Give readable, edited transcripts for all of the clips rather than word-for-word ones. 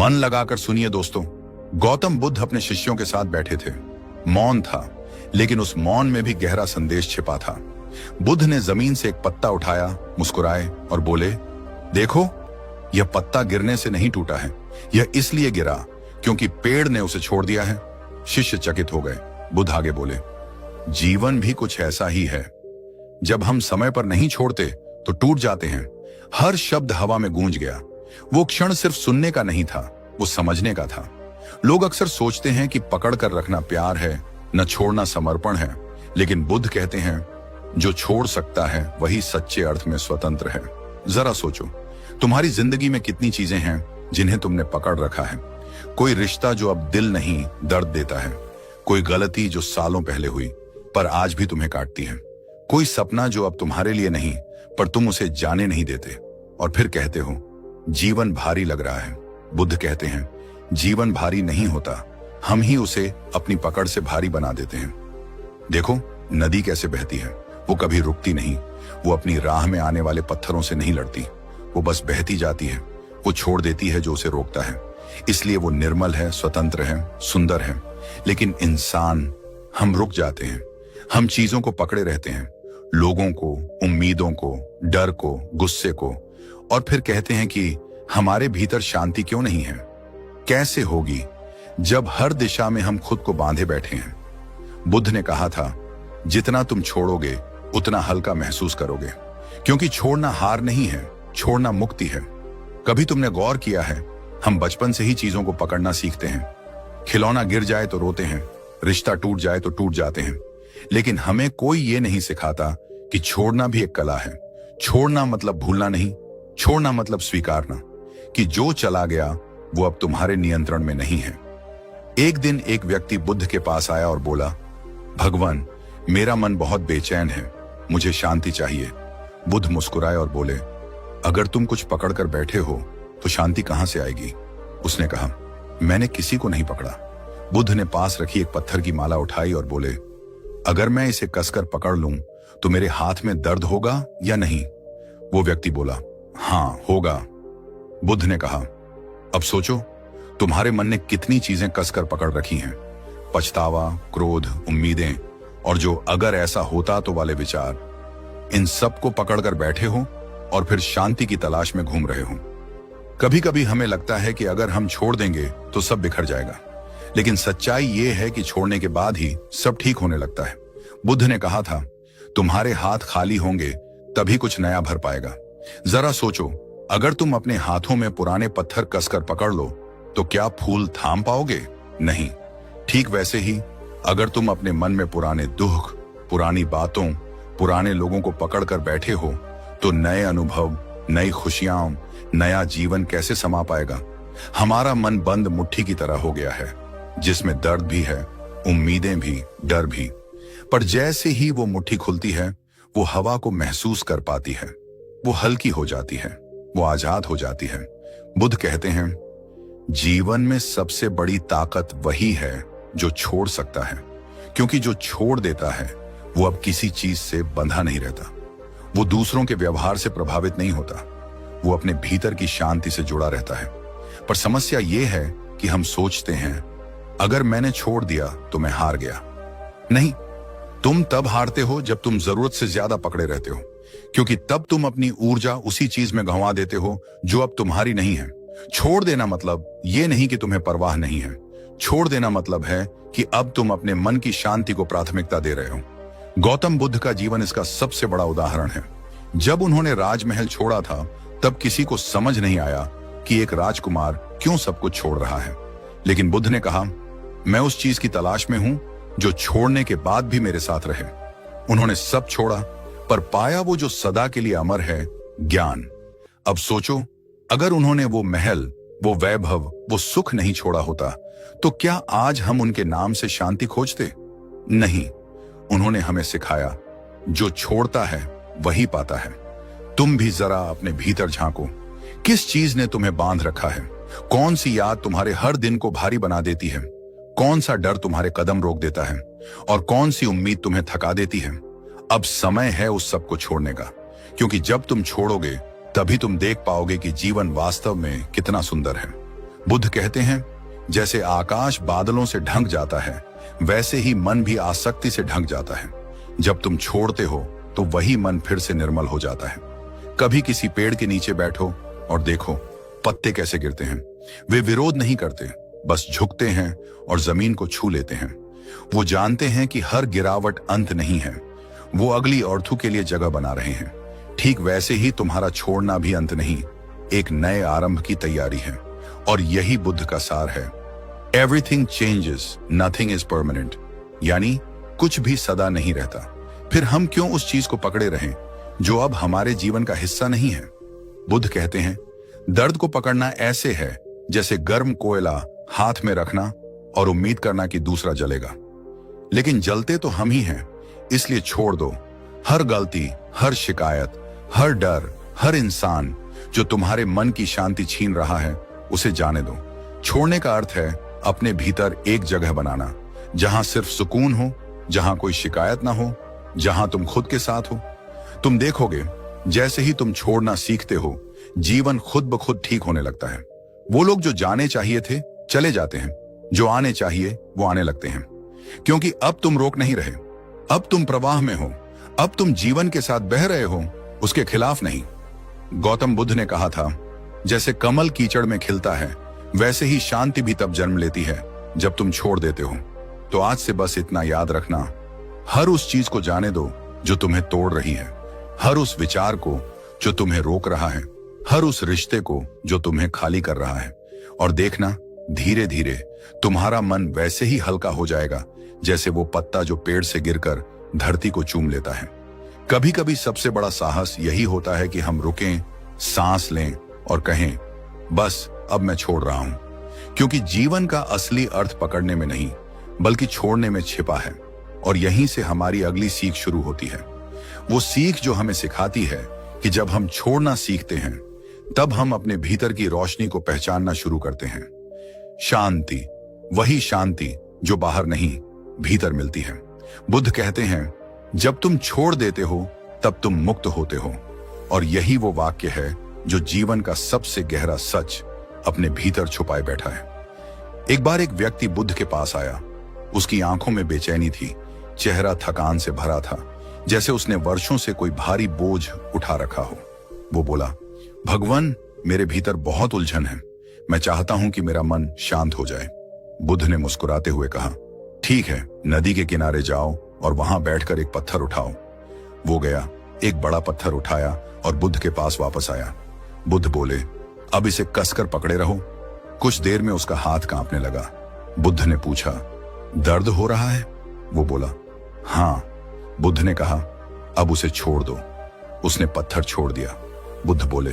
मन लगाकर सुनिए दोस्तों। गौतम बुद्ध अपने शिष्यों के साथ बैठे थे। मौन था, लेकिन उस मौन में भी गहरा संदेश छिपा था। बुद्ध ने जमीन से एक पत्ता उठाया, मुस्कुराए और बोले, देखो, यह पत्ता गिरने से नहीं टूटा है, यह इसलिए गिरा क्योंकि पेड़ ने उसे छोड़ दिया है। शिष्य चकित हो गए। बुद्ध आगे बोले, जीवन भी कुछ ऐसा ही है। जब हम समय पर नहीं छोड़ते तो टूट जाते हैं। हर शब्द हवा में गूंज गया। वो क्षण सिर्फ सुनने का नहीं था, वो समझने का था। लोग अक्सर सोचते हैं कि पकड़ कर रखना प्यार है, न छोड़ना समर्पण है, लेकिन बुद्ध कहते हैं, जो छोड़ सकता है वही सच्चे अर्थ में स्वतंत्र है। जरा सोचो, तुम्हारी जिंदगी में कितनी चीजें हैं जिन्हें तुमने पकड़ रखा है। कोई रिश्ता जो अब दिल नहीं दर्द देता है, कोई गलती जो सालों पहले हुई पर आज भी तुम्हें काटती है, कोई सपना जो अब तुम्हारे लिए नहीं पर तुम उसे जाने नहीं देते, और फिर कहते हो जीवन भारी लग रहा है। बुद्ध कहते हैं, जीवन भारी नहीं होता, हम ही उसे अपनी पकड़ से भारी बना देते हैं। देखो, नदी कैसे बहती है, वो कभी रुकती नहीं। वो अपनी राह में आने वाले पत्थरों से नहीं लड़ती, वो बस बहती जाती है। वो छोड़ देती है जो उसे रोकता है, इसलिए वो निर्मल है, स्वतंत्र है, सुंदर है। लेकिन इंसान, हम रुक जाते हैं। हम चीजों को पकड़े रहते हैं, लोगों को, उम्मीदों को, डर को, गुस्से को, और फिर कहते हैं कि हमारे भीतर शांति क्यों नहीं है। कैसे होगी जब हर दिशा में हम खुद को बांधे बैठे हैं। बुद्ध ने कहा था, जितना तुम छोड़ोगे उतना हल्का महसूस करोगे, क्योंकि छोड़ना हार नहीं है, छोड़ना मुक्ति है। कभी तुमने गौर किया है, हम बचपन से ही चीजों को पकड़ना सीखते हैं। खिलौना गिर जाए तो रोते हैं, रिश्ता टूट जाए तो टूट जाते हैं, लेकिन हमें कोई ये नहीं सिखाता कि छोड़ना भी एक कला है। छोड़ना मतलब भूलना नहीं, छोड़ना मतलब स्वीकारना कि जो चला गया वो अब तुम्हारे नियंत्रण में नहीं है। एक दिन एक व्यक्ति बुद्ध के पास आया और बोला, भगवान, मेरा मन बहुत बेचैन है, मुझे शांति चाहिए। बुद्ध मुस्कुराए और बोले, अगर तुम कुछ पकड़ कर बैठे हो तो शांति कहां से आएगी। उसने कहा, मैंने किसी को नहीं पकड़ा। बुद्ध ने पास रखी एक पत्थर की माला उठाई और बोले, अगर मैं इसे कसकर पकड़ लूं तो मेरे हाथ में दर्द होगा या नहीं। वो व्यक्ति बोला, हाँ होगा। बुद्ध ने कहा, अब सोचो, तुम्हारे मन ने कितनी चीजें कसकर पकड़ रखी हैं। पछतावा, क्रोध, उम्मीदें और जो अगर ऐसा होता तो वाले विचार। इन सब को पकड़कर बैठे हो और फिर शांति की तलाश में घूम रहे हो। कभी कभी हमें लगता है कि अगर हम छोड़ देंगे तो सब बिखर जाएगा, लेकिन सच्चाई ये है कि छोड़ने के बाद ही सब ठीक होने लगता है। बुद्ध ने कहा था, तुम्हारे हाथ खाली होंगे तभी कुछ नया भर पाएगा। जरा सोचो, अगर तुम अपने हाथों में पुराने पत्थर कसकर पकड़ लो तो क्या फूल थाम पाओगे? नहीं। ठीक वैसे ही अगर तुम अपने मन में पुराने दुख, पुरानी बातों, पुराने लोगों को पकड़कर बैठे हो तो नए अनुभव, नई खुशियां, नया जीवन कैसे समा पाएगा। हमारा मन बंद मुट्ठी की तरह हो गया है, जिसमें दर्द भी है, उम्मीदें भी, डर भी। पर जैसे ही वो मुट्ठी खुलती है, वो हवा को महसूस कर पाती है, वो हल्की हो जाती है, वो आजाद हो जाती है। बुद्ध कहते हैं, जीवन में सबसे बड़ी ताकत वही है जो छोड़ सकता है, क्योंकि जो छोड़ देता है वो अब किसी चीज से बंधा नहीं रहता। वो दूसरों के व्यवहार से प्रभावित नहीं होता, वो अपने भीतर की शांति से जुड़ा रहता है। पर समस्या ये है कि हम सोचते हैं, अगर मैंने छोड़ दिया तो मैं हार गया। नहीं, तुम तब हारते हो जब तुम जरूरत से ज्यादा पकड़े रहते हो, क्योंकि तब तुम अपनी ऊर्जा उसी चीज में गंवा देते हो जो अब तुम्हारी नहीं है। छोड़ देना मतलब ये नहीं कि तुम्हें परवाह नहीं है। छोड़ देना मतलब है कि अब तुम अपने मन की शांति को प्राथमिकता दे रहे हो। गौतम बुद्ध का जीवन इसका सबसे बड़ा उदाहरण है। जब उन्होंने राजमहल छोड़ा था तब किसी को समझ नहीं आया कि एक राजकुमार क्यों सब कुछ छोड़ रहा है, लेकिन बुद्ध ने कहा, मैं उस चीज की तलाश में हूं जो छोड़ने के बाद भी मेरे साथ रहे। उन्होंने सब छोड़ा पर पाया वो जो सदा के लिए अमर है, ज्ञान। अब सोचो, अगर उन्होंने वो महल, वो वैभव, वो सुख नहीं छोड़ा होता तो क्या आज हम उनके नाम से शांति खोजते? नहीं। उन्होंने हमें सिखाया, जो छोड़ता है वही पाता है। तुम भी जरा अपने भीतर झांको, किस चीज ने तुम्हें बांध रखा है? कौन सी याद तुम्हारे हर दिन को भारी बना देती है? कौन सा डर तुम्हारे कदम रोक देता है? और कौन सी उम्मीद तुम्हें थका देती है? अब समय है उस सब को छोड़ने का, क्योंकि जब तुम छोड़ोगे तभी तुम देख पाओगे कि जीवन वास्तव में कितना सुंदर है। बुद्ध कहते हैं, जैसे आकाश बादलों से ढंक जाता है, वैसे ही मन भी आसक्ति से ढंक जाता है। जब तुम छोड़ते हो तो वही मन फिर से निर्मल हो जाता है। कभी किसी पेड़ के नीचे बैठो और देखो पत्ते कैसे गिरते हैं। वे विरोध नहीं करते, बस झुकते हैं और जमीन को छू लेते हैं। वो जानते हैं कि हर गिरावट अंत नहीं है, वो अगली और्थू के लिए जगह बना रहे हैं। ठीक वैसे ही तुम्हारा छोड़ना भी अंत नहीं, एक नए आरंभ की तैयारी है। और यही बुद्ध का सार है। Everything changes, nothing is permanent. यानी कुछ भी सदा नहीं रहता। फिर हम क्यों उस चीज को पकड़े रहें जो अब हमारे जीवन का हिस्सा नहीं है। बुद्ध कहते हैं, दर्द को पकड़ना ऐसे है जैसे गर्म कोयला हाथ में रखना और उम्मीद करना कि दूसरा जलेगा। लेकिन जलते तो हम ही हैं, इसलिए छोड़ दो। हर गलती, हर शिकायत, हर डर, हर इंसान जो तुम्हारे मन की शांति छीन रहा है, उसे जाने दो। छोड़ने का अर्थ है अपने भीतर एक जगह बनाना, जहां सिर्फ सुकून हो, जहां कोई शिकायत ना हो, जहां तुम खुद के साथ हो। तुम देखोगे जैसे ही तुम छोड़ना सीखते हो, जीवन खुद ब खुद ठीक होने लगता है। वो लोग जो जाने चाहिए थे चले जाते हैं, जो आने चाहिए वो आने लगते हैं। क्योंकि अब तुम रोक नहीं रहे, अब तुम प्रवाह में हो, अब तुम जीवन के साथ बह रहे हो, उसके खिलाफ नहीं। गौतम बुद्ध ने कहा था, जैसे कमल कीचड़ में खिलता है, वैसे ही शांति भी तब जन्म लेती है जब तुम छोड़ देते हो। तो आज से बस इतना याद रखना, हर उस चीज को जाने दो जो तुम्हें तोड़ रही है, हर उस विचार को जो तुम्हें रोक रहा है, हर उस रिश्ते को जो तुम्हें खाली कर रहा है। और देखना, धीरे धीरे तुम्हारा मन वैसे ही हल्का हो जाएगा जैसे वो पत्ता जो पेड़ से गिरकर धरती को चूम लेता है। कभी कभी सबसे बड़ा साहस यही होता है कि हम रुकें, सांस लें और कहें, बस अब मैं छोड़ रहा हूं। क्योंकि जीवन का असली अर्थ पकड़ने में नहीं, बल्कि छोड़ने में छिपा है। और यहीं से हमारी अगली सीख शुरू होती है। वो सीख जो हमें सिखाती है कि जब हम छोड़ना सीखते हैं, तब हम अपने भीतर की रोशनी को पहचानना शुरू करते हैं। शांति, वही शांति जो बाहर नहीं, भीतर मिलती है। बुद्ध कहते हैं, जब तुम छोड़ देते हो तब तुम मुक्त होते हो। और यही वो वाक्य है जो जीवन का सबसे गहरा सच अपने भीतर छुपाए बैठा है। एक बार एक व्यक्ति बुद्ध के पास आया। उसकी आंखों में बेचैनी थी, चेहरा थकान से भरा था, जैसे उसने वर्षों से कोई भारी बोझ उठा रखा हो। वो बोला, भगवान, मेरे भीतर बहुत उलझन है, मैं चाहता हूं कि मेरा मन शांत हो जाए। बुद्ध ने मुस्कुराते हुए कहा, ठीक है, नदी के किनारे जाओ और वहां बैठकर एक पत्थर उठाओ। वो गया, एक बड़ा पत्थर उठाया और बुद्ध के पास वापस आया। बुद्ध बोले, अब इसे कसकर पकड़े रहो। कुछ देर में उसका हाथ कांपने लगा। बुद्ध ने पूछा, दर्द हो रहा है? वो बोला, हाँ। बुद्ध ने कहा, अब उसे छोड़ दो। उसने पत्थर छोड़ दिया। बुद्ध बोले,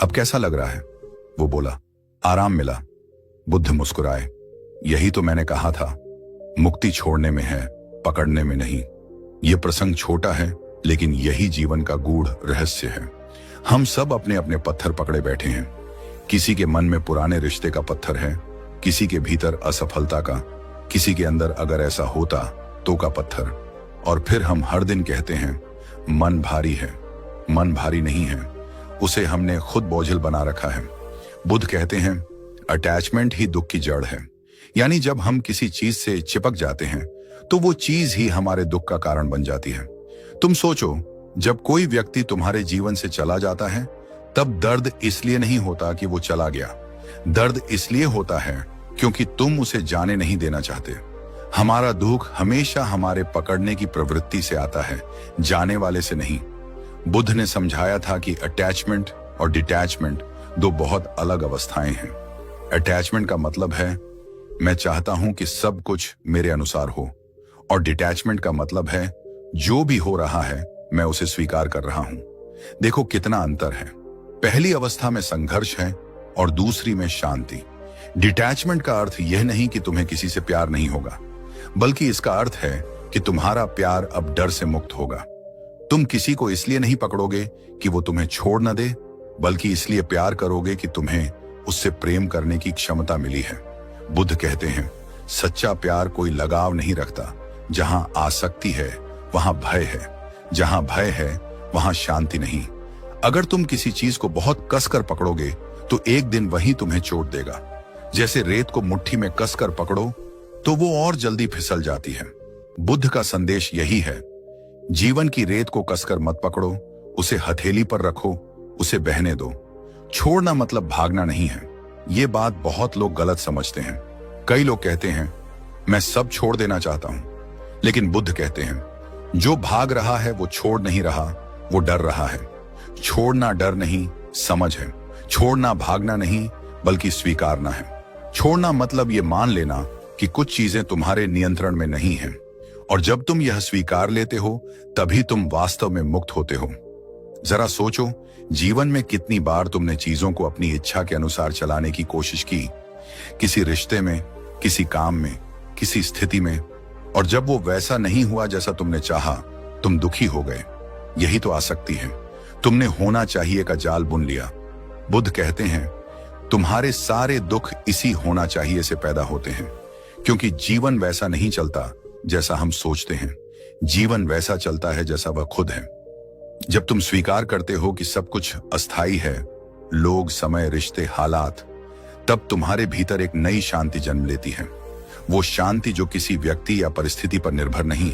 अब कैसा लग रहा है? वो बोला, आराम मिला। बुद्ध मुस्कुराए, यही तो मैंने कहा था, मुक्ति छोड़ने में है, पकड़ने में नहीं। यह प्रसंग छोटा है, लेकिन यही जीवन का गूढ़ रहस्य है। हम सब अपने अपने पत्थर पकड़े बैठे हैं। किसी के मन में पुराने रिश्ते का पत्थर है, किसी के भीतर असफलता का, किसी के अंदर अगर ऐसा होता तो का पत्थर। और फिर हम हर दिन कहते हैं, मन भारी है। मन भारी नहीं है, उसे हमने खुद बोझिल बना रखा है। बुद्ध कहते हैं, अटैचमेंट ही दुख की जड़ है। यानी जब हम किसी चीज से चिपक जाते हैं तो वो चीज ही हमारे दुख का कारण बन जाती है। तुम सोचो, जब कोई व्यक्ति तुम्हारे जीवन से चला जाता है, तब दर्द इसलिए नहीं होता कि वो चला गया। दर्द इसलिए होता है क्योंकि तुम उसे जाने नहीं देना चाहते। हमारा दुख हमेशा हमारे पकड़ने की प्रवृत्ति से आता है, जाने वाले से नहीं। बुद्ध ने समझाया था कि अटैचमेंट और डिटैचमेंट दो बहुत अलग अवस्थाएं हैं। अटैचमेंट का मतलब है मैं चाहता हूं कि सब कुछ मेरे अनुसार हो, और डिटैचमेंट का मतलब है जो भी हो रहा है मैं उसे स्वीकार कर रहा हूं। देखो कितना अंतर है। पहली अवस्था में संघर्ष है और दूसरी में शांति। डिटैचमेंट का अर्थ यह नहीं कि तुम्हें किसी से प्यार नहीं होगा, बल्कि इसका अर्थ है कि तुम्हारा प्यार अब डर से मुक्त होगा। तुम किसी को इसलिए नहीं पकड़ोगे कि वो तुम्हें छोड़ न दे, बल्कि इसलिए प्यार करोगे कि तुम्हें उससे प्रेम करने की क्षमता मिली है। बुद्ध कहते हैं, सच्चा प्यार कोई लगाव नहीं रखता। जहां आसक्ति है वहां भय है, जहां भय है वहां शांति नहीं। अगर तुम किसी चीज को बहुत कसकर पकड़ोगे तो एक दिन वही तुम्हें चोट देगा। जैसे रेत को मुट्ठी में कसकर पकड़ो तो वो और जल्दी फिसल जाती है। बुद्ध का संदेश यही है, जीवन की रेत को कसकर मत पकड़ो, उसे हथेली पर रखो, उसे बहने दो। छोड़ना मतलब भागना नहीं है। ये बात बहुत लोग गलत समझते हैं। कई लोग कहते हैं मैं सब छोड़ देना चाहता हूं, लेकिन बुद्ध कहते हैं जो भाग रहा है वो छोड़ नहीं रहा, वो डर रहा है। छोड़ना डर नहीं, समझ है। छोड़ना भागना नहीं, बल्कि स्वीकारना है। छोड़ना मतलब ये मान लेना कि कुछ चीजें तुम्हारे नियंत्रण में नहीं हैं, और जब तुम यह स्वीकार लेते हो तभी तुम वास्तव में मुक्त होते हो। जरा सोचो, जीवन में कितनी बार तुमने चीजों को अपनी इच्छा के अनुसार चलाने की कोशिश की, किसी रिश्ते में, किसी काम में, किसी स्थिति में, और जब वो वैसा नहीं हुआ जैसा तुमने चाहा, तुम दुखी हो गए। यही तो आसक्ति है। तुमने होना चाहिए का जाल बुन लिया। बुद्ध कहते हैं तुम्हारे सारे दुख इसी होना चाहिए से पैदा होते हैं, क्योंकि जीवन वैसा नहीं चलता जैसा हम सोचते हैं। जीवन वैसा चलता है जैसा वह खुद है। जब तुम स्वीकार करते हो कि सब कुछ अस्थायी है, लोग, समय, रिश्ते, हालात, तब तुम्हारे भीतर एक नई शांति जन्म लेती है। वो शांति जो किसी व्यक्ति या परिस्थिति पर निर्भर नहीं,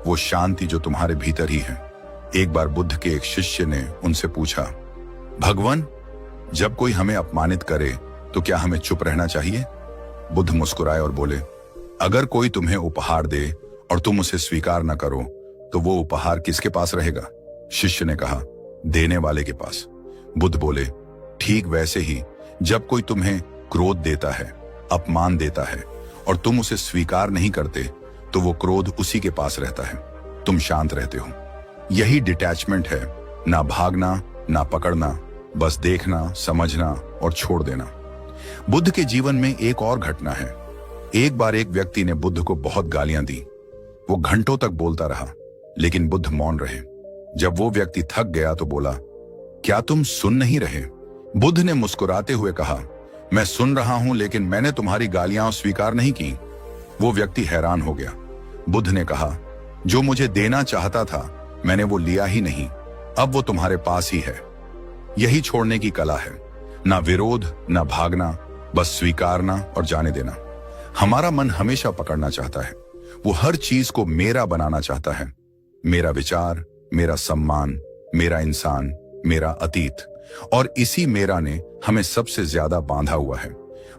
वो शांति जो तुम्हारे भीतर ही है। एक बार बुद्ध के एक शिष्य ने उनसे पूछा, भगवान, जब कोई हमें अपमानित करे तो क्या हमें चुप रहना चाहिए? बुद्ध मुस्कुराए और बोले, अगर कोई तुम्हें उपहार दे और तुम उसे स्वीकार न करो तो वो उपहार किसके पास रहेगा? शिष्य ने कहा, देने वाले के पास। बुद्ध बोले, ठीक वैसे ही जब कोई तुम्हें क्रोध देता है, अपमान देता है, और तुम उसे स्वीकार नहीं करते तो वो क्रोध उसी के पास रहता है। तुम शांत रहते हो। यही डिटैचमेंट है, ना भागना, ना पकड़ना, बस देखना, समझना और छोड़ देना। बुद्ध के जीवन में एक और घटना है। एक बार एक व्यक्ति ने बुद्ध को बहुत गालियां दी। वो घंटों तक बोलता रहा, लेकिन बुद्ध मौन रहे। जब वो व्यक्ति थक गया तो बोला, क्या तुम सुन नहीं रहे? बुद्ध ने मुस्कुराते हुए कहा, मैं सुन रहा हूं, लेकिन मैंने तुम्हारी गालियां स्वीकार नहीं की। वो व्यक्ति हैरान हो गया। बुद्ध ने कहा, जो मुझे देना चाहता था मैंने वो लिया ही नहीं, अब वो तुम्हारे पास ही है। यही छोड़ने की कला है, ना विरोध, ना भागना, बस स्वीकारना और जाने देना। हमारा मन हमेशा पकड़ना चाहता है। वो हर चीज को मेरा बनाना चाहता है। मेरा विचार, मेरा सम्मान, मेरा इंसान, मेरा अतीत, और इसी मेरा ने हमें सबसे ज्यादा बांधा हुआ है।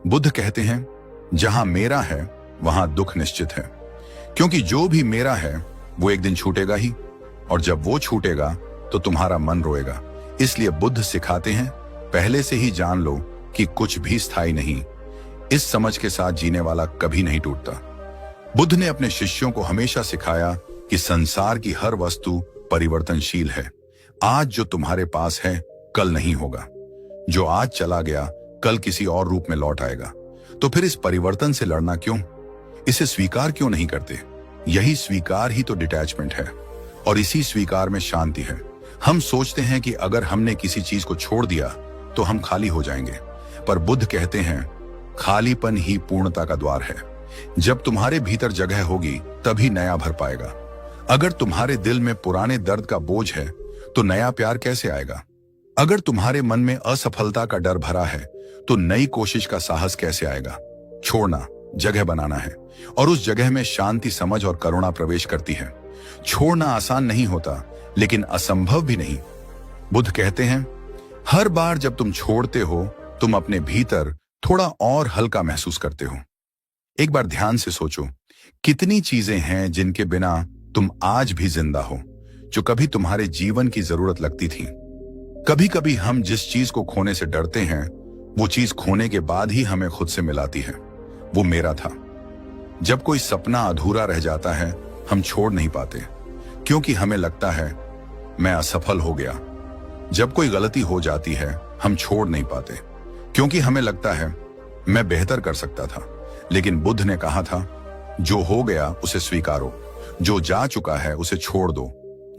बुद्ध कहते हैं, जहां मेरा है वहां दुख निश्चित है, क्योंकि जो भी मेरा है वो एक दिन छूटेगा ही, और जब वो छूटेगा तो तुम्हारा मन रोएगा। इसलिए बुद्ध सिखाते हैं, पहले से ही जान लो कि कुछ भी स्थायी नहीं। इस समझ के साथ जीने वाला कभी नहीं टूटता। बुद्ध ने अपने शिष्यों को हमेशा सिखाया कि संसार की हर वस्तु परिवर्तनशील है। आज जो तुम्हारे पास है कल नहीं होगा। जो आज चला गया कल किसी और रूप में लौट आएगा। तो फिर इस परिवर्तन से लड़ना क्यों? इसे स्वीकार क्यों नहीं करते? यही स्वीकार ही तो डिटैचमेंट है, और इसी स्वीकार में शांति है। हम सोचते हैं कि अगर हमने किसी चीज को छोड़ दिया तो हम खाली हो जाएंगे, पर बुद्ध कहते हैं खालीपन ही पूर्णता का द्वार है। जब तुम्हारे भीतर जगह होगी तभी नया भर पाएगा। अगर तुम्हारे दिल में पुराने दर्द का बोझ है तो नया प्यार कैसे आएगा? अगर तुम्हारे मन में असफलता का डर भरा है तो नई कोशिश का साहस कैसे आएगा? छोड़ना जगह बनाना है, और उस जगह में शांति, समझ और करुणा प्रवेश करती है। छोड़ना आसान नहीं होता, लेकिन असंभव भी नहीं। बुद्ध कहते हैं, हर बार जब तुम छोड़ते हो तुम अपने भीतर थोड़ा और हल्का महसूस करते हो। एक बार ध्यान से सोचो, कितनी चीजें हैं जिनके बिना तुम आज भी जिंदा हो, जो कभी तुम्हारे जीवन की जरूरत लगती थी। कभी कभी हम जिस चीज को खोने से डरते हैं वो चीज खोने के बाद ही हमें खुद से मिलाती है। वो मेरा था। जब कोई सपना अधूरा रह जाता है हम छोड़ नहीं पाते, क्योंकि हमें लगता है मैं असफल हो गया। जब कोई गलती हो जाती है हम छोड़ नहीं पाते, क्योंकि हमें लगता है मैं बेहतर कर सकता था। लेकिन बुद्ध ने कहा था, जो हो गया उसे स्वीकारो, जो जा चुका है उसे छोड़ दो,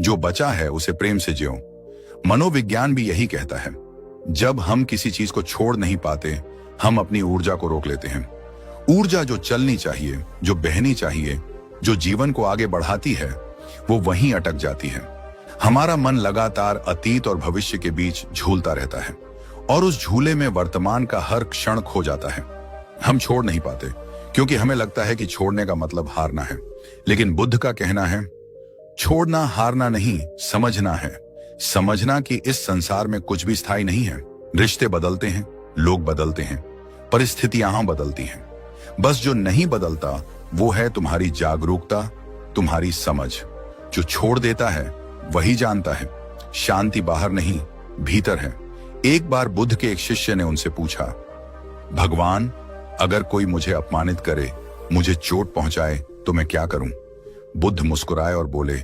जो बचा है उसे प्रेम से जियो। मनोविज्ञान भी यही कहता है। जब हम किसी चीज को छोड़ नहीं पाते हम अपनी ऊर्जा को रोक लेते हैं। ऊर्जा जो चलनी चाहिए, जो बहनी चाहिए, जो जीवन को आगे बढ़ाती है, वो वहीं अटक जाती है। हमारा मन लगातार अतीत और भविष्य के बीच झूलता रहता है, और उस झूले में वर्तमान का हर क्षण खो जाता है। हम छोड़ नहीं पाते क्योंकि हमें लगता है कि छोड़ने का मतलब हारना है। लेकिन बुद्ध का कहना है, छोड़ना हारना नहीं, समझना है। समझना कि इस संसार में कुछ भी स्थायी नहीं है। रिश्ते बदलते हैं, लोग बदलते हैं, परिस्थितियां बदलती हैं। बस जो नहीं बदलता वो है तुम्हारी जागरूकता, तुम्हारी समझ। जो छोड़ देता है वही जानता है शांति बाहर नहीं, भीतर है। एक बार बुद्ध के एक शिष्य ने उनसे पूछा, भगवान, अगर कोई मुझे अपमानित करे, मुझे चोट पहुंचाए, तो मैं क्या करूं? बुद्ध मुस्कुराए और बोले,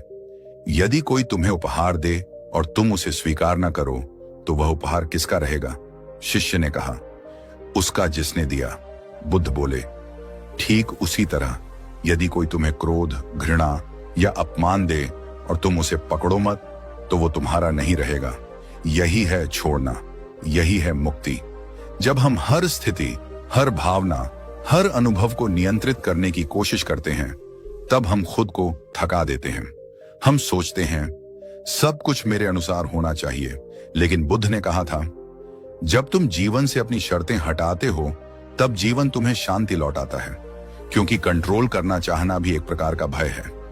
यदि कोई तुम्हें उपहार दे और तुम उसे स्वीकार न करो, तो वह उपहार किसका रहेगा? शिष्य ने कहा, उसका जिसने दिया। बुद्ध बोले, ठीक उसी तरह यदि कोई तुम्हें क्रोध, घृणा या अपमान दे और तुम उसे पकड़ो मत, तो वो तुम्हारा नहीं रहेगा। यही है छोड़ना, यही है मुक्ति। जब हम हर स्थिति, हर भावना, हर अनुभव को नियंत्रित करने की कोशिश करते हैं, तब हम खुद को थका देते हैं। हम सोचते हैं सब कुछ मेरे अनुसार होना चाहिए, लेकिन बुद्ध ने कहा था, जब तुम जीवन से अपनी शर्तें हटाते हो, तब जीवन तुम्हें शांति लौटाता है। क्योंकि कंट्रोल करना चाहना भी एक प्रकार का भय है।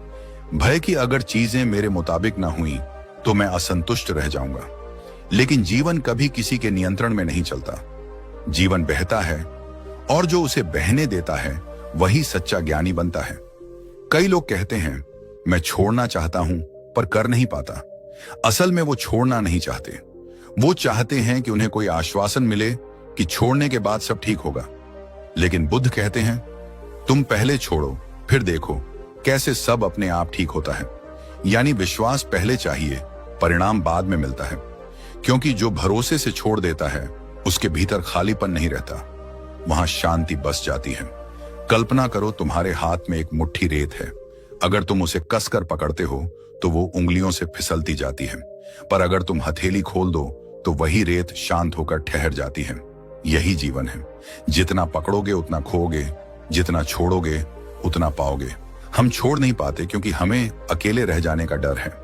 भय कि अगर चीजें मेरे मुताबिक ना हुई तो मैं असंतुष्ट रह जाऊंगा। लेकिन जीवन कभी किसी के नियंत्रण में नहीं चलता। जीवन बहता है और जो उसे बहने देता है वही सच्चा ज्ञानी बनता है। कई लोग कहते हैं, मैं छोड़ना चाहता हूं पर कर नहीं पाता। असल में वो छोड़ना नहीं चाहते, वो चाहते हैं कि उन्हें कोई आश्वासन मिले कि छोड़ने के बाद सब ठीक होगा। लेकिन बुद्ध कहते हैं, तुम पहले छोड़ो, फिर देखो कैसे सब अपने आप ठीक होता है। यानी विश्वास पहले चाहिए, परिणाम बाद में मिलता है। क्योंकि जो भरोसे से छोड़ देता है उसके भीतर खालीपन नहीं रहता, वहां शांति बस जाती है। कल्पना करो तुम्हारे हाथ में एक मुट्ठी रेत है। अगर तुम उसे कसकर पकड़ते हो तो वो उंगलियों से फिसलती जाती है, पर अगर तुम हथेली खोल दो तो वही रेत शांत होकर ठहर जाती है। यही जीवन है, जितना पकड़ोगे उतना खोओगे, जितना छोड़ोगे उतना पाओगे। हम छोड़ नहीं पाते क्योंकि हमें अकेले रह जाने का डर है।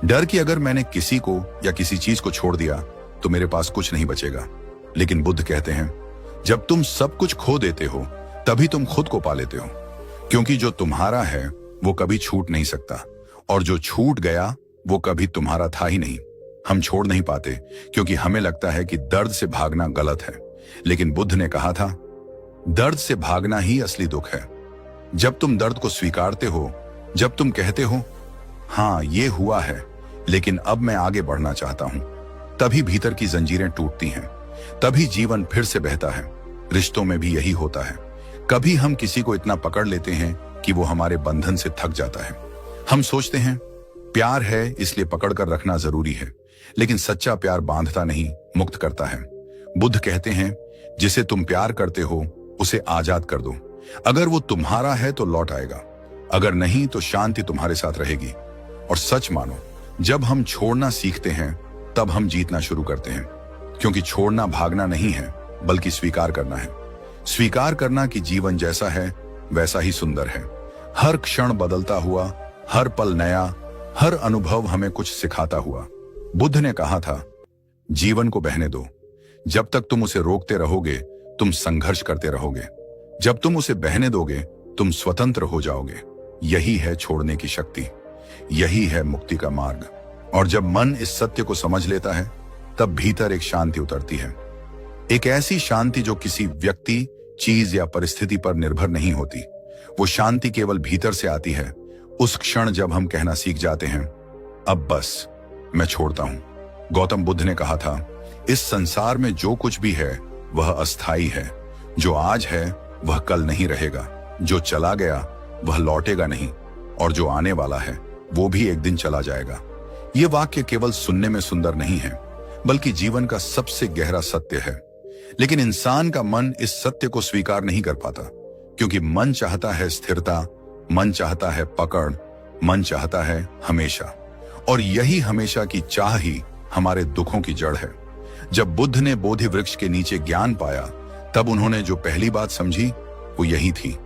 डर कि अगर मैंने किसी को या किसी चीज को छोड़ दिया तो मेरे पास कुछ नहीं बचेगा। लेकिन बुद्ध कहते हैं, जब तुम सब कुछ खो देते हो तभी तुम खुद को पा लेते हो। क्योंकि जो तुम्हारा है वो कभी छूट नहीं सकता, और जो छूट गया वो कभी तुम्हारा था ही नहीं। हम छोड़ नहीं पाते क्योंकि हमें लगता है कि दर्द से भागना गलत है। लेकिन बुद्ध ने कहा था, दर्द से भागना ही असली दुख है। जब तुम दर्द को स्वीकारते हो, जब तुम कहते हो, हाँ ये हुआ है लेकिन अब मैं आगे बढ़ना चाहता हूं, तभी भीतर की जंजीरें टूटती हैं, तभी जीवन फिर से बहता है। रिश्तों में भी यही होता है। कभी हम किसी को इतना पकड़ लेते हैं कि वो हमारे बंधन से थक जाता है। हम सोचते हैं प्यार है इसलिए पकड़ कर रखना जरूरी है, लेकिन सच्चा प्यार बांधता नहीं, मुक्त करता है। बुद्ध कहते हैं, जिसे तुम प्यार करते हो उसे आजाद कर दो। अगर वो तुम्हारा है तो लौट आएगा, अगर नहीं तो शांति तुम्हारे साथ रहेगी। और सच मानो, जब हम छोड़ना सीखते हैं तब हम जीतना शुरू करते हैं। क्योंकि छोड़ना भागना नहीं है, बल्कि स्वीकार करना है। स्वीकार करना कि जीवन जैसा है वैसा ही सुंदर है। हर क्षण बदलता हुआ, हर पल नया, हर अनुभव हमें कुछ सिखाता हुआ। बुद्ध ने कहा था, जीवन को बहने दो। जब तक तुम उसे रोकते रहोगे तुम संघर्ष करते रहोगे। जब तुम उसे बहने दोगे तुम स्वतंत्र हो जाओगे। यही है छोड़ने की शक्ति, यही है मुक्ति का मार्ग। और जब मन इस सत्य को समझ लेता है तब भीतर एक शांति उतरती है। एक ऐसी शांति जो किसी व्यक्ति, चीज या परिस्थिति पर निर्भर नहीं होती। वो शांति केवल भीतर से आती है। उस क्षण जब हम कहना सीख जाते हैं, अब बस मैं छोड़ता हूं। गौतम बुद्ध ने कहा था, इस संसार में जो कुछ भी है वह अस्थाई है। जो आज है वह कल नहीं रहेगा, जो चला गया वह लौटेगा नहीं, और जो आने वाला है वो भी एक दिन चला जाएगा। ये वाक्य केवल सुनने में सुंदर नहीं है, बल्कि जीवन का सबसे गहरा सत्य है। लेकिन इंसान का मन इस सत्य को स्वीकार नहीं कर पाता, क्योंकि मन चाहता है स्थिरता, मन चाहता है पकड़, मन चाहता है हमेशा। और यही हमेशा की चाह ही हमारे दुखों की जड़ है। जब बुद्ध ने बोधि वृक्ष के नीचे ज्ञान पाया, तब उन्होंने जो पहली बात समझी वो यही थी,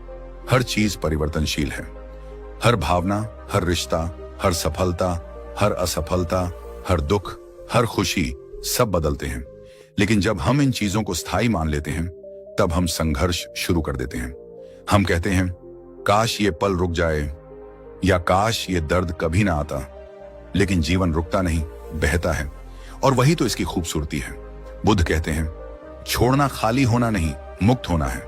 हर चीज परिवर्तनशील है। हर भावना, हर रिश्ता, हर सफलता, हर असफलता, हर दुख, हर खुशी, सब बदलते हैं। लेकिन जब हम इन चीजों को स्थायी मान लेते हैं तब हम संघर्ष शुरू कर देते हैं। हम कहते हैं काश ये पल रुक जाए, या काश ये दर्द कभी ना आता। लेकिन जीवन रुकता नहीं, बहता है, और वही तो इसकी खूबसूरती है। बुद्ध कहते हैं छोड़ना खाली होना नहीं, मुक्त होना है।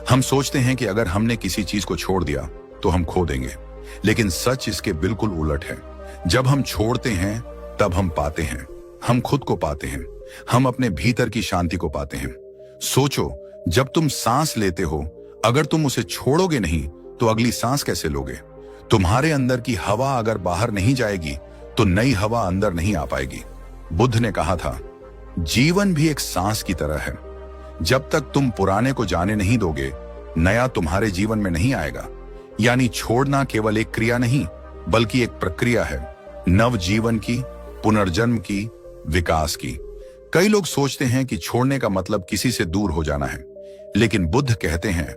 हम सोचते हैं कि अगर हमने किसी चीज को छोड़ दिया तो हम खो देंगे, लेकिन सच इसके बिल्कुल उलट है। जब हम छोड़ते हैं तब हम पाते हैं, हम खुद को पाते हैं, हम अपने भीतर की शांति को पाते हैं। सोचो, जब तुम सांस लेते हो, अगर तुम उसे छोड़ोगे नहीं तो अगली सांस कैसे लोगे? तुम्हारे अंदर की हवा अगर बाहर नहीं जाएगी तो नई हवा अंदर नहीं आ पाएगी। बुद्ध ने कहा था जीवन भी एक सांस की तरह है। जब तक तुम पुराने को जाने नहीं दोगे, नया तुम्हारे जीवन में नहीं आएगा। यानी छोड़ना केवल एक क्रिया नहीं, बल्कि एक प्रक्रिया है, नव जीवन की, पुनर्जन्म की, विकास की। कई लोग सोचते हैं कि छोड़ने का मतलब किसी से दूर हो जाना है, लेकिन बुद्ध कहते हैं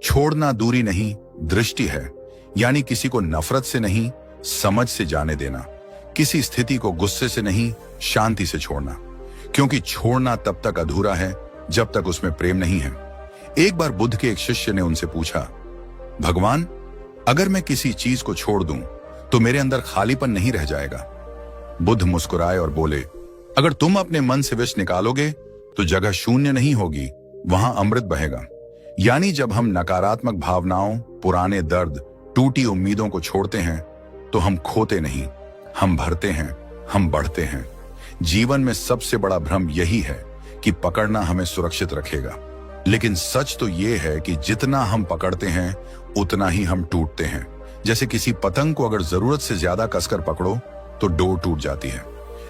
छोड़ना दूरी नहीं, दृष्टि है। यानी किसी को नफरत से नहीं, समझ से जाने देना। किसी स्थिति को गुस्से से नहीं, शांति से छोड़ना। क्योंकि छोड़ना तब तक अधूरा है जब तक उसमें प्रेम नहीं है। एक बार बुद्ध के एक शिष्य ने उनसे पूछा, भगवान, अगर मैं किसी चीज को छोड़ दूं तो मेरे अंदर खालीपन नहीं रह जाएगा? बुद्ध मुस्कुराए और बोले, अगर तुम अपने मन से विष निकालोगे तो जगह शून्य नहीं होगी, वहां अमृत बहेगा। यानी जब हम नकारात्मक भावनाओं, पुराने दर्द, टूटी उम्मीदों को छोड़ते हैं तो हम खोते नहीं, हम भरते हैं, हम बढ़ते हैं। जीवन में सबसे बड़ा भ्रम यही है कि पकड़ना हमें सुरक्षित रखेगा, लेकिन सच तो यह है कि जितना हम पकड़ते हैं उतना ही हम टूटते हैं। जैसे किसी पतंग को अगर जरूरत से ज्यादा कसकर पकड़ो तो डोर टूट जाती है,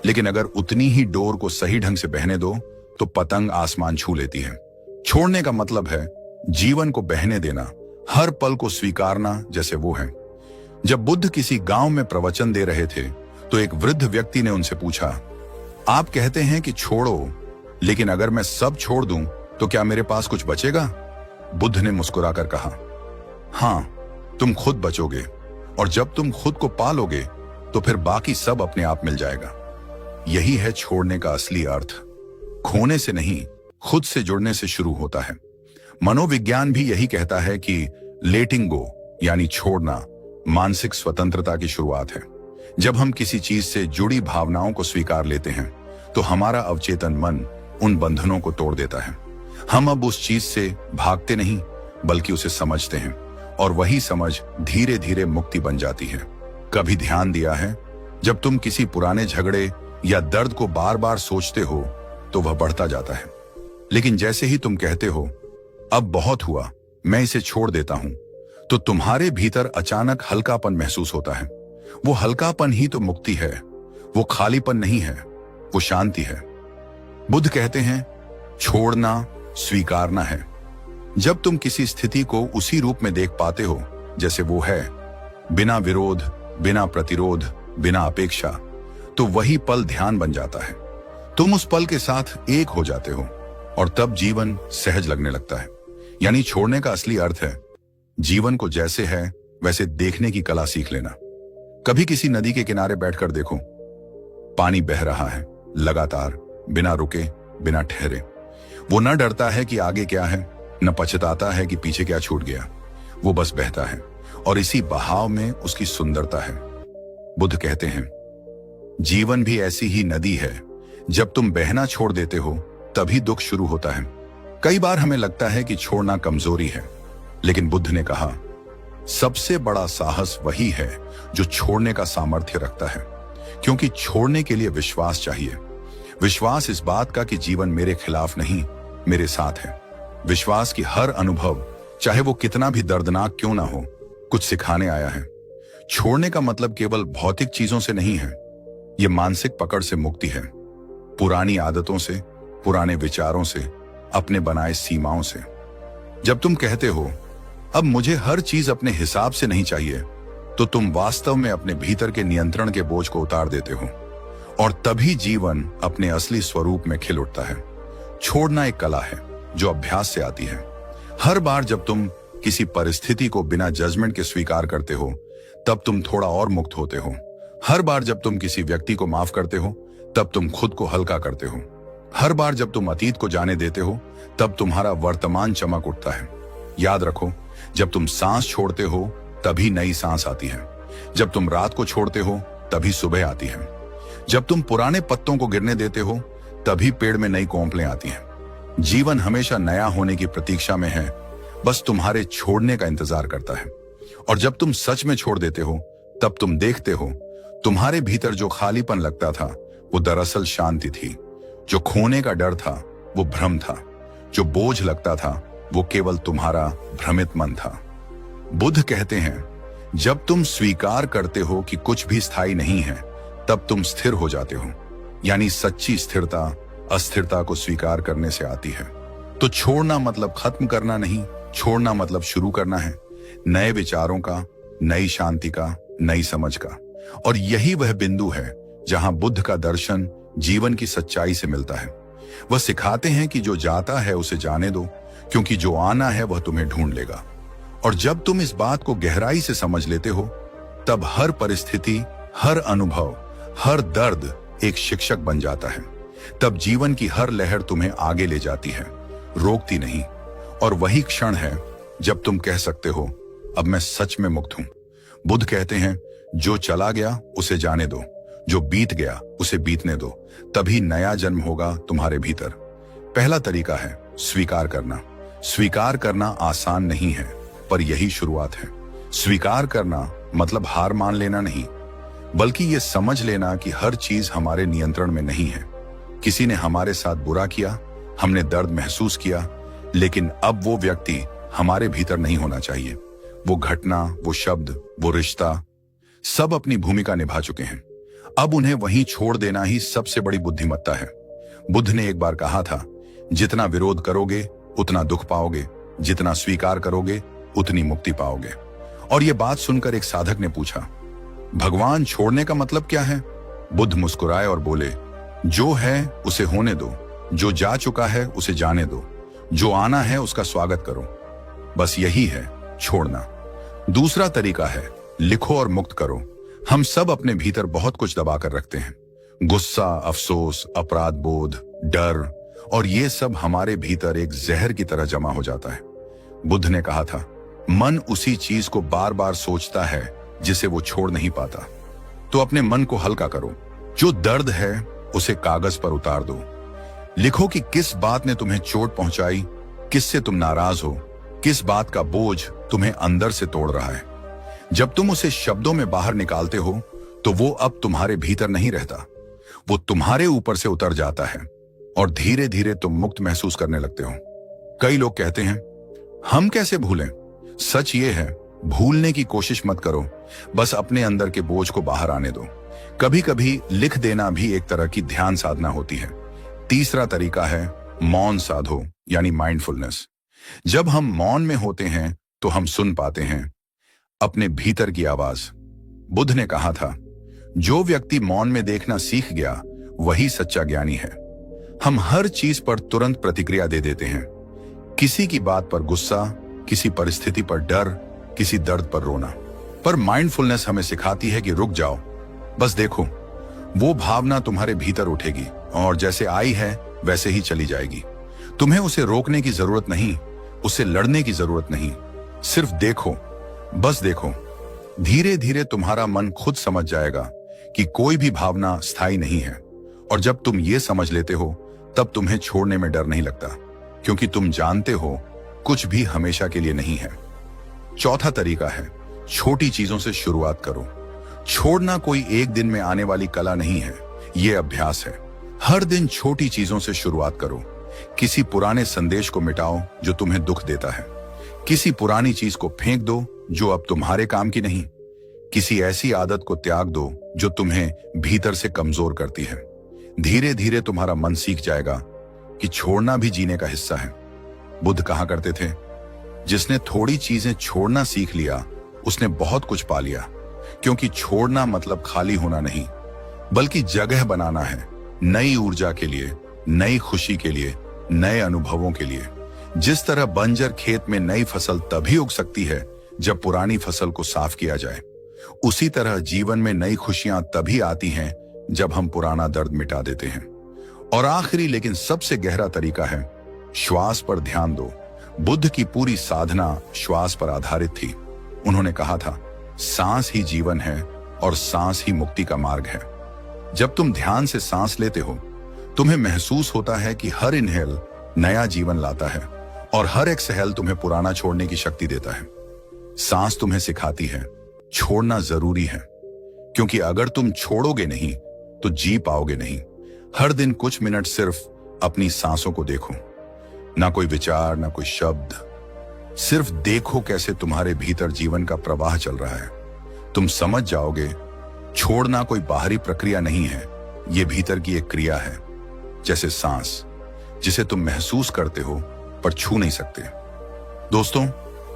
लेकिन अगर उतनी ही डोर को सही ढंग से बहने दो तो पतंग आसमान छू लेती है। छोड़ने का मतलब है जीवन को बहने देना, हर पल को स्वीकारना जैसे वो है। जब बुद्ध किसी गांव में प्रवचन दे रहे थे तो एक वृद्ध व्यक्ति ने उनसे पूछा, आप कहते हैं कि छोड़ो, लेकिन अगर मैं सब छोड़ दूं तो क्या मेरे पास कुछ बचेगा? बुद्ध ने मुस्कुराकर कहा, हां, तुम खुद बचोगे, और जब तुम खुद को पालोगे तो फिर बाकी सब अपने आप मिल जाएगा। यही है छोड़ने का असली अर्थ। खोने से नहीं, खुद से जुड़ने से शुरू होता है। मनोविज्ञान भी यही कहता है कि लेटिंग गो यानी छोड़ना मानसिक स्वतंत्रता की शुरुआत है। जब हम किसी चीज से जुड़ी भावनाओं को स्वीकार लेते हैं तो हमारा अवचेतन मन उन बंधनों को तोड़ देता है। हम अब उस चीज से भागते नहीं, बल्कि उसे समझते हैं, और वही समझ धीरे धीरे मुक्ति बन जाती है। कभी ध्यान दिया है, जब तुम किसी पुराने झगड़े या दर्द को बार बार सोचते हो तो वह बढ़ता जाता है, लेकिन जैसे ही तुम कहते हो अब बहुत हुआ, मैं इसे छोड़ देता हूं, तो तुम्हारे भीतर अचानक हल्कापन महसूस होता है। वो हल्कापन ही तो मुक्ति है, वो खालीपन नहीं है, वो शांति है। बुद्ध कहते हैं छोड़ना स्वीकारना है। जब तुम किसी स्थिति को उसी रूप में देख पाते हो जैसे वो है, बिना विरोध, बिना प्रतिरोध, बिना अपेक्षा, तो वही पल ध्यान बन जाता है। तुम उस पल के साथ एक हो जाते हो और तब जीवन सहज लगने लगता है। यानी छोड़ने का असली अर्थ है जीवन को जैसे है वैसे देखने की कला सीख लेना। कभी किसी नदी के किनारे बैठकर देखो, पानी बह रहा है लगातार, बिना रुके, बिना ठहरे। वो न डरता है कि आगे क्या है, न पछताता है कि पीछे क्या छूट गया। वो बस बहता है, और इसी बहाव में उसकी सुंदरता है। बुद्ध कहते हैं जीवन भी ऐसी ही नदी है, जब तुम बहना छोड़ देते हो तभी दुख शुरू होता है। कई बार हमें लगता है कि छोड़ना कमजोरी है, लेकिन बुद्ध ने कहा सबसे बड़ा साहस वही है जो छोड़ने का सामर्थ्य रखता है, क्योंकि छोड़ने के लिए विश्वास चाहिए। विश्वास इस बात का कि जीवन मेरे खिलाफ नहीं, मेरे साथ है। विश्वास की हर अनुभव, चाहे वो कितना भी दर्दनाक क्यों ना हो, कुछ सिखाने आया है। छोड़ने का मतलब केवल भौतिक चीजों से नहीं है, ये मानसिक पकड़ से मुक्ति है। पुरानी आदतों से, पुराने विचारों से, अपने बनाए सीमाओं से। जब तुम कहते हो अब मुझे हर चीज अपने हिसाब से नहीं चाहिए, तो तुम वास्तव में अपने भीतर के नियंत्रण के बोझ को उतार देते हो, और तभी जीवन अपने असली स्वरूप में खिल उठता है। छोड़ना एक कला है जो अभ्यास से आती है। हर बार जब तुम किसी परिस्थिति को बिना जजमेंट के स्वीकार करते हो, तब तुम थोड़ा और मुक्त होते हो। हर बार जब तुम किसी व्यक्ति को माफ करते हो, तब तुम खुद को हल्का करते हो। हर बार जब तुम अतीत को जाने देते हो तब तुम्हारा वर्तमान चमक उठता है। याद रखो, जब तुम सांस छोड़ते हो तभी नई सांस आती है। जब तुम रात को छोड़ते हो तभी सुबह आती है। जब तुम पुराने पत्तों को गिरने देते हो तभी पेड़ में नई कोंपलें आती हैं। जीवन हमेशा नया होने की प्रतीक्षा में है, बस तुम्हारे छोड़ने का इंतजार करता है। और जब तुम सच में छोड़ देते हो तब तुम देखते हो तुम्हारे भीतर जो खालीपन लगता था वो दरअसल शांति थी। जो खोने का डर था वो भ्रम था। जो बोझ लगता था वो केवल तुम्हारा भ्रमित मन था। बुद्ध कहते हैं, जब तुम स्वीकार करते हो कि कुछ भी स्थायी नहीं है तब तुम स्थिर हो जाते हो। यानी सच्ची स्थिरता अस्थिरता को स्वीकार करने से आती है। तो छोड़ना मतलब खत्म करना नहीं, छोड़ना मतलब शुरू करना है, नए विचारों का, नई शांति का, नई समझ का। और यही वह बिंदु है जहां बुद्ध का दर्शन जीवन की सच्चाई से मिलता है। वह सिखाते हैं कि जो जाता है उसे जाने दो, क्योंकि जो आना है वह तुम्हें ढूंढ लेगा। और जब तुम इस बात को गहराई से समझ लेते हो तब हर परिस्थिति, हर अनुभव, हर दर्द एक शिक्षक बन जाता है। तब जीवन की हर लहर तुम्हें आगे ले जाती है, रोकती नहीं। और वही क्षण है जब तुम कह सकते हो, अब मैं सच में मुक्त हूं। बुद्ध कहते हैं, जो चला गया उसे जाने दो, जो बीत गया उसे बीतने दो, तभी नया जन्म होगा तुम्हारे भीतर। पहला तरीका है स्वीकार करना। स्वीकार करना आसान नहीं है, पर यही शुरुआत है। स्वीकार करना मतलब हार मान लेना नहीं, बल्कि ये समझ लेना कि हर चीज हमारे नियंत्रण में नहीं है। किसी ने हमारे साथ बुरा किया, हमने दर्द महसूस किया, लेकिन अब वो व्यक्ति हमारे भीतर नहीं होना चाहिए। वो घटना, वो शब्द, वो रिश्ता, सब अपनी भूमिका निभा चुके हैं। अब उन्हें वहीं छोड़ देना ही सबसे बड़ी बुद्धिमत्ता है। बुद्ध ने एक बार कहा था, जितना विरोध करोगे उतना दुख पाओगे, जितना स्वीकार करोगे उतनी मुक्ति पाओगे। और ये बात सुनकर एक साधक ने पूछा, भगवान, छोड़ने का मतलब क्या है? बुद्ध मुस्कुराए और बोले, जो है उसे होने दो, जो जा चुका है उसे जाने दो, जो आना है उसका स्वागत करो। बस यही है छोड़ना। दूसरा तरीका है लिखो और मुक्त करो। हम सब अपने भीतर बहुत कुछ दबा कर रखते हैं, गुस्सा, अफसोस, अपराध बोध, डर, और ये सब हमारे भीतर एक जहर की तरह जमा हो जाता है। बुद्ध ने कहा था, मन उसी चीज को बार बार सोचता है जिसे वो छोड़ नहीं पाता। तो अपने मन को हल्का करो। जो दर्द है उसे कागज पर उतार दो। लिखो कि किस बात ने तुम्हें चोट पहुंचाई, किससे तुम नाराज हो, किस बात का बोझ तुम्हें अंदर से तोड़ रहा है। जब तुम उसे शब्दों में बाहर निकालते हो तो वो अब तुम्हारे भीतर नहीं रहता, वो तुम्हारे ऊपर से उतर जाता है और धीरे धीरे तुम मुक्त महसूस करने लगते हो। कई लोग कहते हैं, हम कैसे भूलें? सच ये है, भूलने की कोशिश मत करो, बस अपने अंदर के बोझ को बाहर आने दो। कभी कभी लिख देना भी एक तरह की ध्यान साधना होती है। तीसरा तरीका है मौन साधो, यानी माइंडफुलनेस। जब हम मौन में होते हैं तो हम सुन पाते हैं अपने भीतर की आवाज। बुद्ध ने कहा था, जो व्यक्ति मौन में देखना सीख गया वही सच्चा ज्ञानी है। हम हर चीज पर तुरंत प्रतिक्रिया दे देते हैं, किसी की बात पर गुस्सा, किसी परिस्थिति पर डर, किसी दर्द पर रोना। पर माइंडफुलनेस हमें सिखाती है कि रुक जाओ, बस देखो। वो भावना तुम्हारे भीतर उठेगी और जैसे आई है वैसे ही चली जाएगी। तुम्हें उसे रोकने की जरूरत नहीं, उससे लड़ने की जरूरत नहीं, सिर्फ देखो, बस देखो। धीरे धीरे तुम्हारा मन खुद समझ जाएगा कि कोई भी भावना स्थायी नहीं है। और जब तुम ये समझ लेते हो तब तुम्हें छोड़ने में डर नहीं लगता, क्योंकि तुम जानते हो कुछ भी हमेशा के लिए नहीं है। चौथा तरीका है छोटी चीजों से शुरुआत करो। छोड़ना कोई एक दिन में आने वाली कला नहीं है, ये अभ्यास है। हर दिन छोटी चीजों से शुरुआत करो। किसी पुराने संदेश को मिटाओ जो तुम्हें दुख देता है। किसी पुरानी चीज को फेंक दो जो अब तुम्हारे काम की नहीं। किसी ऐसी आदत को त्याग दो जो तुम्हें भीतर से कमजोर करती है। धीरे धीरे तुम्हारा मन सीख जाएगा कि छोड़ना भी जीने का हिस्सा है। बुद्ध कहा करते थे, जिसने थोड़ी चीजें छोड़ना सीख लिया उसने बहुत कुछ पा लिया। क्योंकि छोड़ना मतलब खाली होना नहीं, बल्कि जगह बनाना है, नई ऊर्जा के लिए, नई खुशी के लिए, नए अनुभवों के लिए। जिस तरह बंजर खेत में नई फसल तभी उग सकती है जब पुरानी फसल को साफ किया जाए, उसी तरह जीवन में नई खुशियां तभी आती हैं जब हम पुराना दर्द मिटा देते हैं। और आखिरी लेकिन सबसे गहरा तरीका है श्वास पर ध्यान दो। बुद्ध की पूरी साधना श्वास पर आधारित थी। उन्होंने कहा था, सांस ही जीवन है और सांस ही मुक्ति का मार्ग है। जब तुम ध्यान से सांस लेते हो, तुम्हें महसूस होता है कि हर इनहेल नया जीवन लाता है और हर एक्सहेल तुम्हें पुराना छोड़ने की शक्ति देता है। सांस तुम्हें सिखाती है छोड़ना जरूरी है, क्योंकि अगर तुम छोड़ोगे नहीं तो जी पाओगे नहीं। हर दिन कुछ मिनट सिर्फ अपनी सांसों को देखो, ना कोई विचार, ना कोई शब्द, सिर्फ देखो कैसे तुम्हारे भीतर जीवन का प्रवाह चल रहा है। तुम समझ जाओगे छोड़ना कोई बाहरी प्रक्रिया नहीं है, ये भीतर की एक क्रिया है, जैसे सांस, जिसे तुम महसूस करते हो पर छू नहीं सकते। दोस्तों,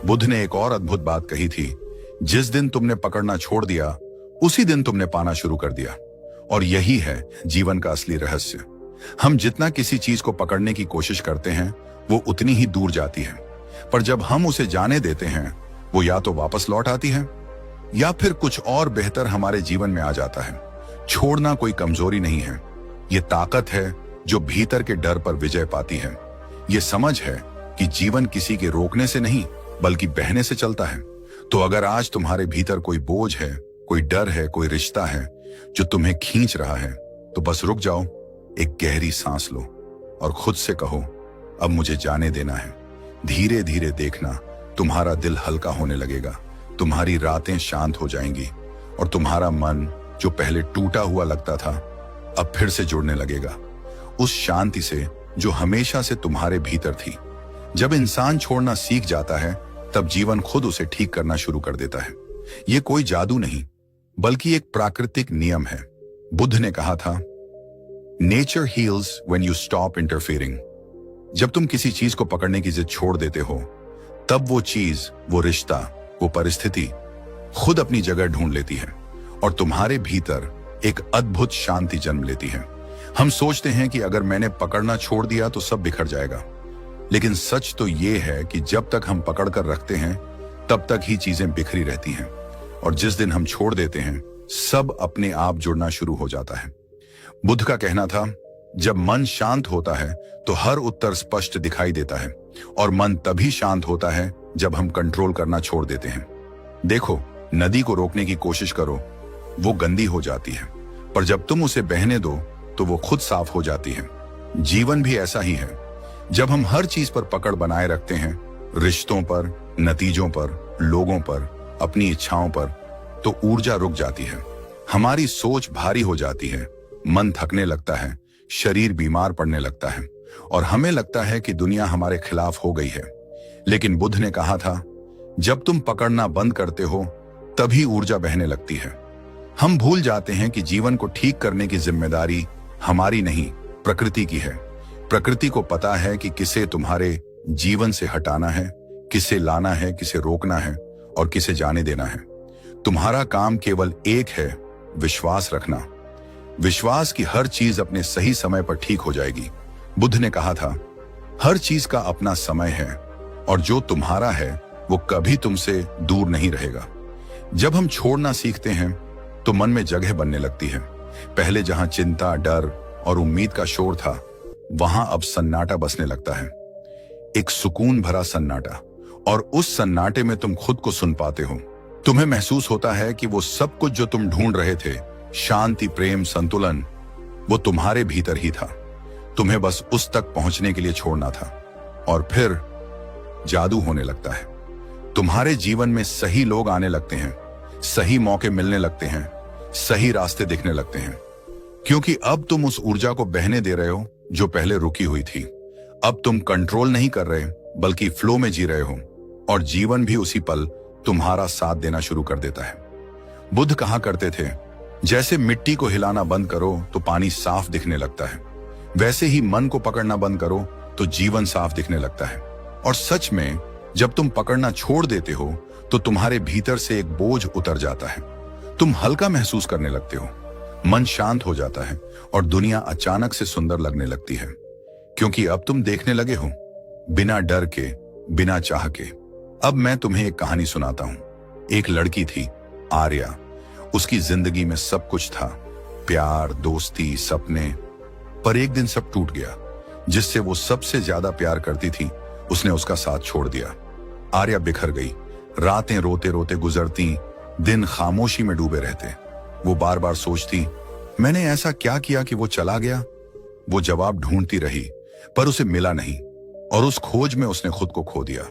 बुद्ध ने एक और अद्भुत बात कही थी, जिस दिन तुमने पकड़ना छोड़ दिया उसी दिन तुमने पाना शुरू कर दिया। और यही है जीवन का असली रहस्य। हम जितना किसी चीज को पकड़ने की कोशिश करते हैं वो उतनी ही दूर जाती है, पर जब हम उसे जाने देते हैं वो या तो वापस लौट आती है या फिर कुछ और बेहतर हमारे जीवन में आ जाता है। छोड़ना कोई कमजोरी नहीं है, ये ताकत है जो भीतर के डर पर विजय पाती है। ये समझ है कि जीवन किसी के रोकने से नहीं बल्कि बहने से चलता है। तो अगर आज तुम्हारे भीतर कोई बोझ है, कोई डर है, कोई रिश्ता है जो तुम्हें खींच रहा है, तो बस रुक जाओ, एक गहरी सांस लो और खुद से कहो, अब मुझे जाने देना है। धीरे धीरे देखना तुम्हारा दिल हल्का होने लगेगा, तुम्हारी रातें शांत हो जाएंगी और तुम्हारा मन जो पहले टूटा हुआ लगता था अब फिर से जुड़ने लगेगा उस शांति से जो हमेशा से तुम्हारे भीतर थी। जब इंसान छोड़ना सीख जाता है तब जीवन खुद उसे ठीक करना शुरू कर देता है। यह कोई जादू नहीं बल्कि एक प्राकृतिक नियम है। बुद्ध ने कहा था, nature heels when you stop interfering. जब तुम किसी चीज को पकड़ने की जिद छोड़ देते हो तब वो चीज, वो रिश्ता, वो परिस्थिति खुद अपनी जगह ढूंढ लेती है और तुम्हारे भीतर एक अद्भुत शांति जन्म लेती है। हम सोचते हैं कि अगर मैंने पकड़ना छोड़ दिया तो सब बिखर जाएगा, लेकिन सच तो ये है कि जब तक हम पकड़ कर रखते हैं तब तक ही चीजें बिखरी रहती हैं और जिस दिन हम छोड़ देते हैं सब अपने आप जुड़ना शुरू हो जाता है। बुद्ध का कहना था, जब मन शांत होता है तो हर उत्तर स्पष्ट दिखाई देता है और मन तभी शांत होता है जब हम कंट्रोल करना छोड़ देते हैं। देखो, नदी को रोकने की कोशिश करो, वो गंदी हो जाती है, पर जब तुम उसे बहने दो तो वो खुद साफ हो जाती है। जीवन भी ऐसा ही है। जब हम हर चीज पर पकड़ बनाए रखते हैं, रिश्तों पर, नतीजों पर, लोगों पर, अपनी इच्छाओं पर, तो ऊर्जा रुक जाती है। हमारी सोच भारी हो जाती है, मन थकने लगता है, शरीर बीमार पड़ने लगता है और हमें लगता है कि दुनिया हमारे खिलाफ हो गई है। लेकिन बुद्ध ने कहा था, जब तुम पकड़ना बंद करते हो तभी ऊर्जा बहने लगती है। हम भूल जाते हैं कि जीवन को ठीक करने की जिम्मेदारी हमारी नहीं, प्रकृति की है। प्रकृति को पता है कि किसे तुम्हारे जीवन से हटाना है, किसे लाना है, किसे रोकना है और किसे जाने देना है। तुम्हारा काम केवल एक है, विश्वास रखना। विश्वास की हर चीज अपने सही समय पर ठीक हो जाएगी। बुद्ध ने कहा था, हर चीज का अपना समय है और जो तुम्हारा है वो कभी तुमसे दूर नहीं रहेगा। जब हम छोड़ना सीखते हैं तो मन में जगह बनने लगती है। पहले जहां चिंता, डर और उम्मीद का शोर था, वहां अब सन्नाटा बसने लगता है, एक सुकून भरा सन्नाटा। और उस सन्नाटे में तुम खुद को सुन पाते हो। तुम्हें महसूस होता है कि वो सब कुछ जो तुम ढूंढ रहे थे, शांति, प्रेम, संतुलन, वो तुम्हारे भीतर ही था। तुम्हें बस उस तक पहुंचने के लिए छोड़ना था और फिर जादू होने लगता है। तुम्हारे जीवन में सही लोग आने लगते हैं, सही मौके मिलने लगते हैं, सही रास्ते दिखने लगते हैं, क्योंकि अब तुम उस ऊर्जा को बहने दे रहे हो जो पहले रुकी हुई थी। अब तुम कंट्रोल नहीं कर रहे बल्कि फ्लो में जी रहे हो और जीवन भी उसी पल तुम्हारा साथ देना शुरू कर देता है। बुद्ध कहा करते थे, जैसे मिट्टी को हिलाना बंद करो तो पानी साफ दिखने लगता है, वैसे ही मन को पकड़ना बंद करो तो जीवन साफ दिखने लगता है। और सच में जब तुम पकड़ना छोड़ देते हो तो तुम्हारे भीतर से एक बोझ उतर जाता है, तुम हल्का महसूस करने लगते हो, मन शांत हो जाता है और दुनिया अचानक से सुंदर लगने लगती है, क्योंकि अब तुम देखने लगे हो बिना डर के, बिना चाह के। अब मैं तुम्हें एक कहानी सुनाता हूं। एक लड़की थी, आर्या। उसकी जिंदगी में सब कुछ था, प्यार, दोस्ती, सपने, पर एक दिन सब टूट गया। जिससे वो सबसे ज्यादा प्यार करती थी उसने उसका साथ छोड़ दिया। आर्या बिखर गई। रातें रोते रोते गुजरती, दिन खामोशी में डूबे रहते। वो बार बार सोचती, मैंने ऐसा क्या किया कि वो चला गया। वो जवाब ढूंढती रही पर उसे मिला नहीं, और उस खोज में उसने खुद को खो दिया।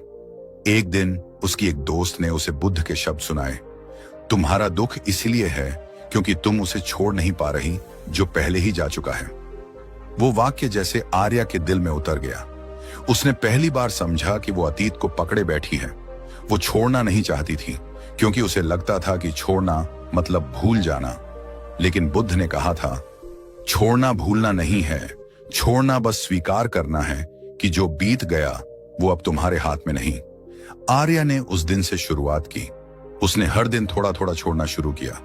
एक दिन उसकी एक दोस्त ने उसे बुद्ध के शब्द सुनाए, तुम्हारा दुख इसलिए है क्योंकि तुम उसे छोड़ नहीं पा रही जो पहले ही जा चुका है। वो वाक्य जैसे आर्या के दिल में उतर गया। उसने पहली बार समझा कि वो अतीत को पकड़े बैठी है। वो छोड़ना नहीं चाहती थी क्योंकि उसे लगता था कि छोड़ना मतलब भूल जाना। लेकिन बुद्ध ने कहा था, छोड़ना भूलना नहीं है, छोड़ना बस स्वीकार करना है कि जो बीत गया वो अब तुम्हारे हाथ में नहीं। आर्या ने उस दिन से शुरुआत की। उसने हर दिन थोड़ा थोड़ा छोड़ना शुरू किया।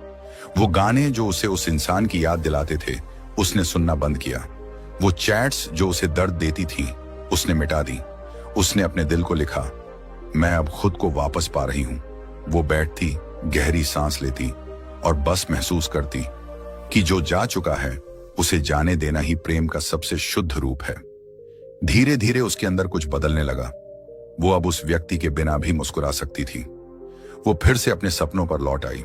वो गाने जो उसे उस इंसान की याद दिलाते थे उसने सुनना बंद किया। वो चैट्स जो उसे दर्द देती थी उसने मिटा दी। उसने अपने दिल को लिखा, मैं अब खुद को वापस पा रही हूं। वो बैठती, गहरी सांस लेती और बस महसूस करती कि जो जा चुका है उसे जाने देना ही प्रेम का सबसे शुद्ध रूप है। धीरे धीरे उसके अंदर कुछ बदलने लगा। वो अब उस व्यक्ति के बिना भी मुस्कुरा सकती थी। वो फिर से अपने सपनों पर लौट आई।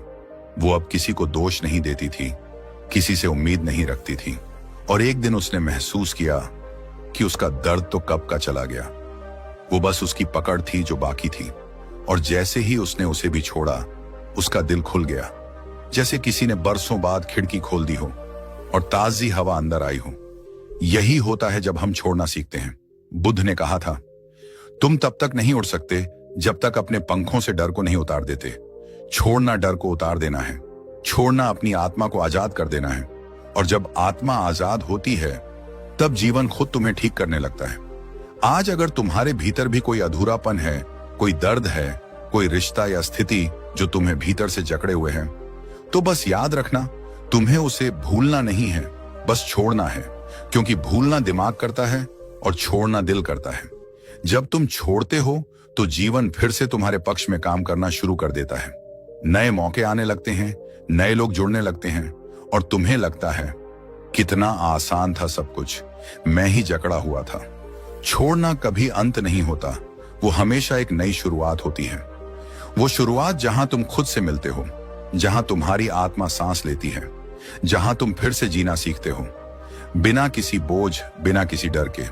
वो अब किसी को दोष नहीं देती थी, किसी से उम्मीद नहीं रखती थी। और एक दिन उसने महसूस किया कि उसका दर्द तो कब का चला गया। वो बस उसकी पकड़ थी जो बाकी थी। और जैसे ही उसने उसे भी छोड़ा, उसका दिल खुल गया, जैसे किसी ने बरसों बाद खिड़की खोल दी हो और ताजी हवा अंदर आई हो। यही होता है जब हम छोड़ना सीखते हैं। बुद्ध ने कहा था, तुम तब तक नहीं उड़ सकते जब तक अपने पंखों से डर को नहीं उतार देते। छोड़ना डर को उतार देना है। छोड़ना अपनी आत्मा को आजाद कर देना है। और जब आत्मा आजाद होती है तब जीवन खुद तुम्हें ठीक करने लगता है। आज अगर तुम्हारे भीतर भी कोई अधूरापन है, कोई दर्द है, कोई रिश्ता या स्थिति जो तुम्हें भीतर से जकड़े हुए हैं, तो बस याद रखना, तुम्हें उसे भूलना नहीं है, बस छोड़ना है। क्योंकि भूलना दिमाग करता है और छोड़ना दिल करता है। जब तुम छोड़ते हो तो जीवन फिर से तुम्हारे पक्ष में काम करना शुरू कर देता है। नए मौके आने लगते हैं, नए लोग जुड़ने लगते हैं और तुम्हें लगता है कितना आसान था सब कुछ, मैं ही जकड़ा हुआ था। छोड़ना कभी अंत नहीं होता, वो हमेशा एक नई शुरुआत होती है। वो शुरुआत जहां तुम खुद से मिलते हो, जहां तुम्हारी आत्मा सांस लेती है, जहां तुम फिर से जीना सीखते हो, बिना किसी बोझ, बिना किसी डर के।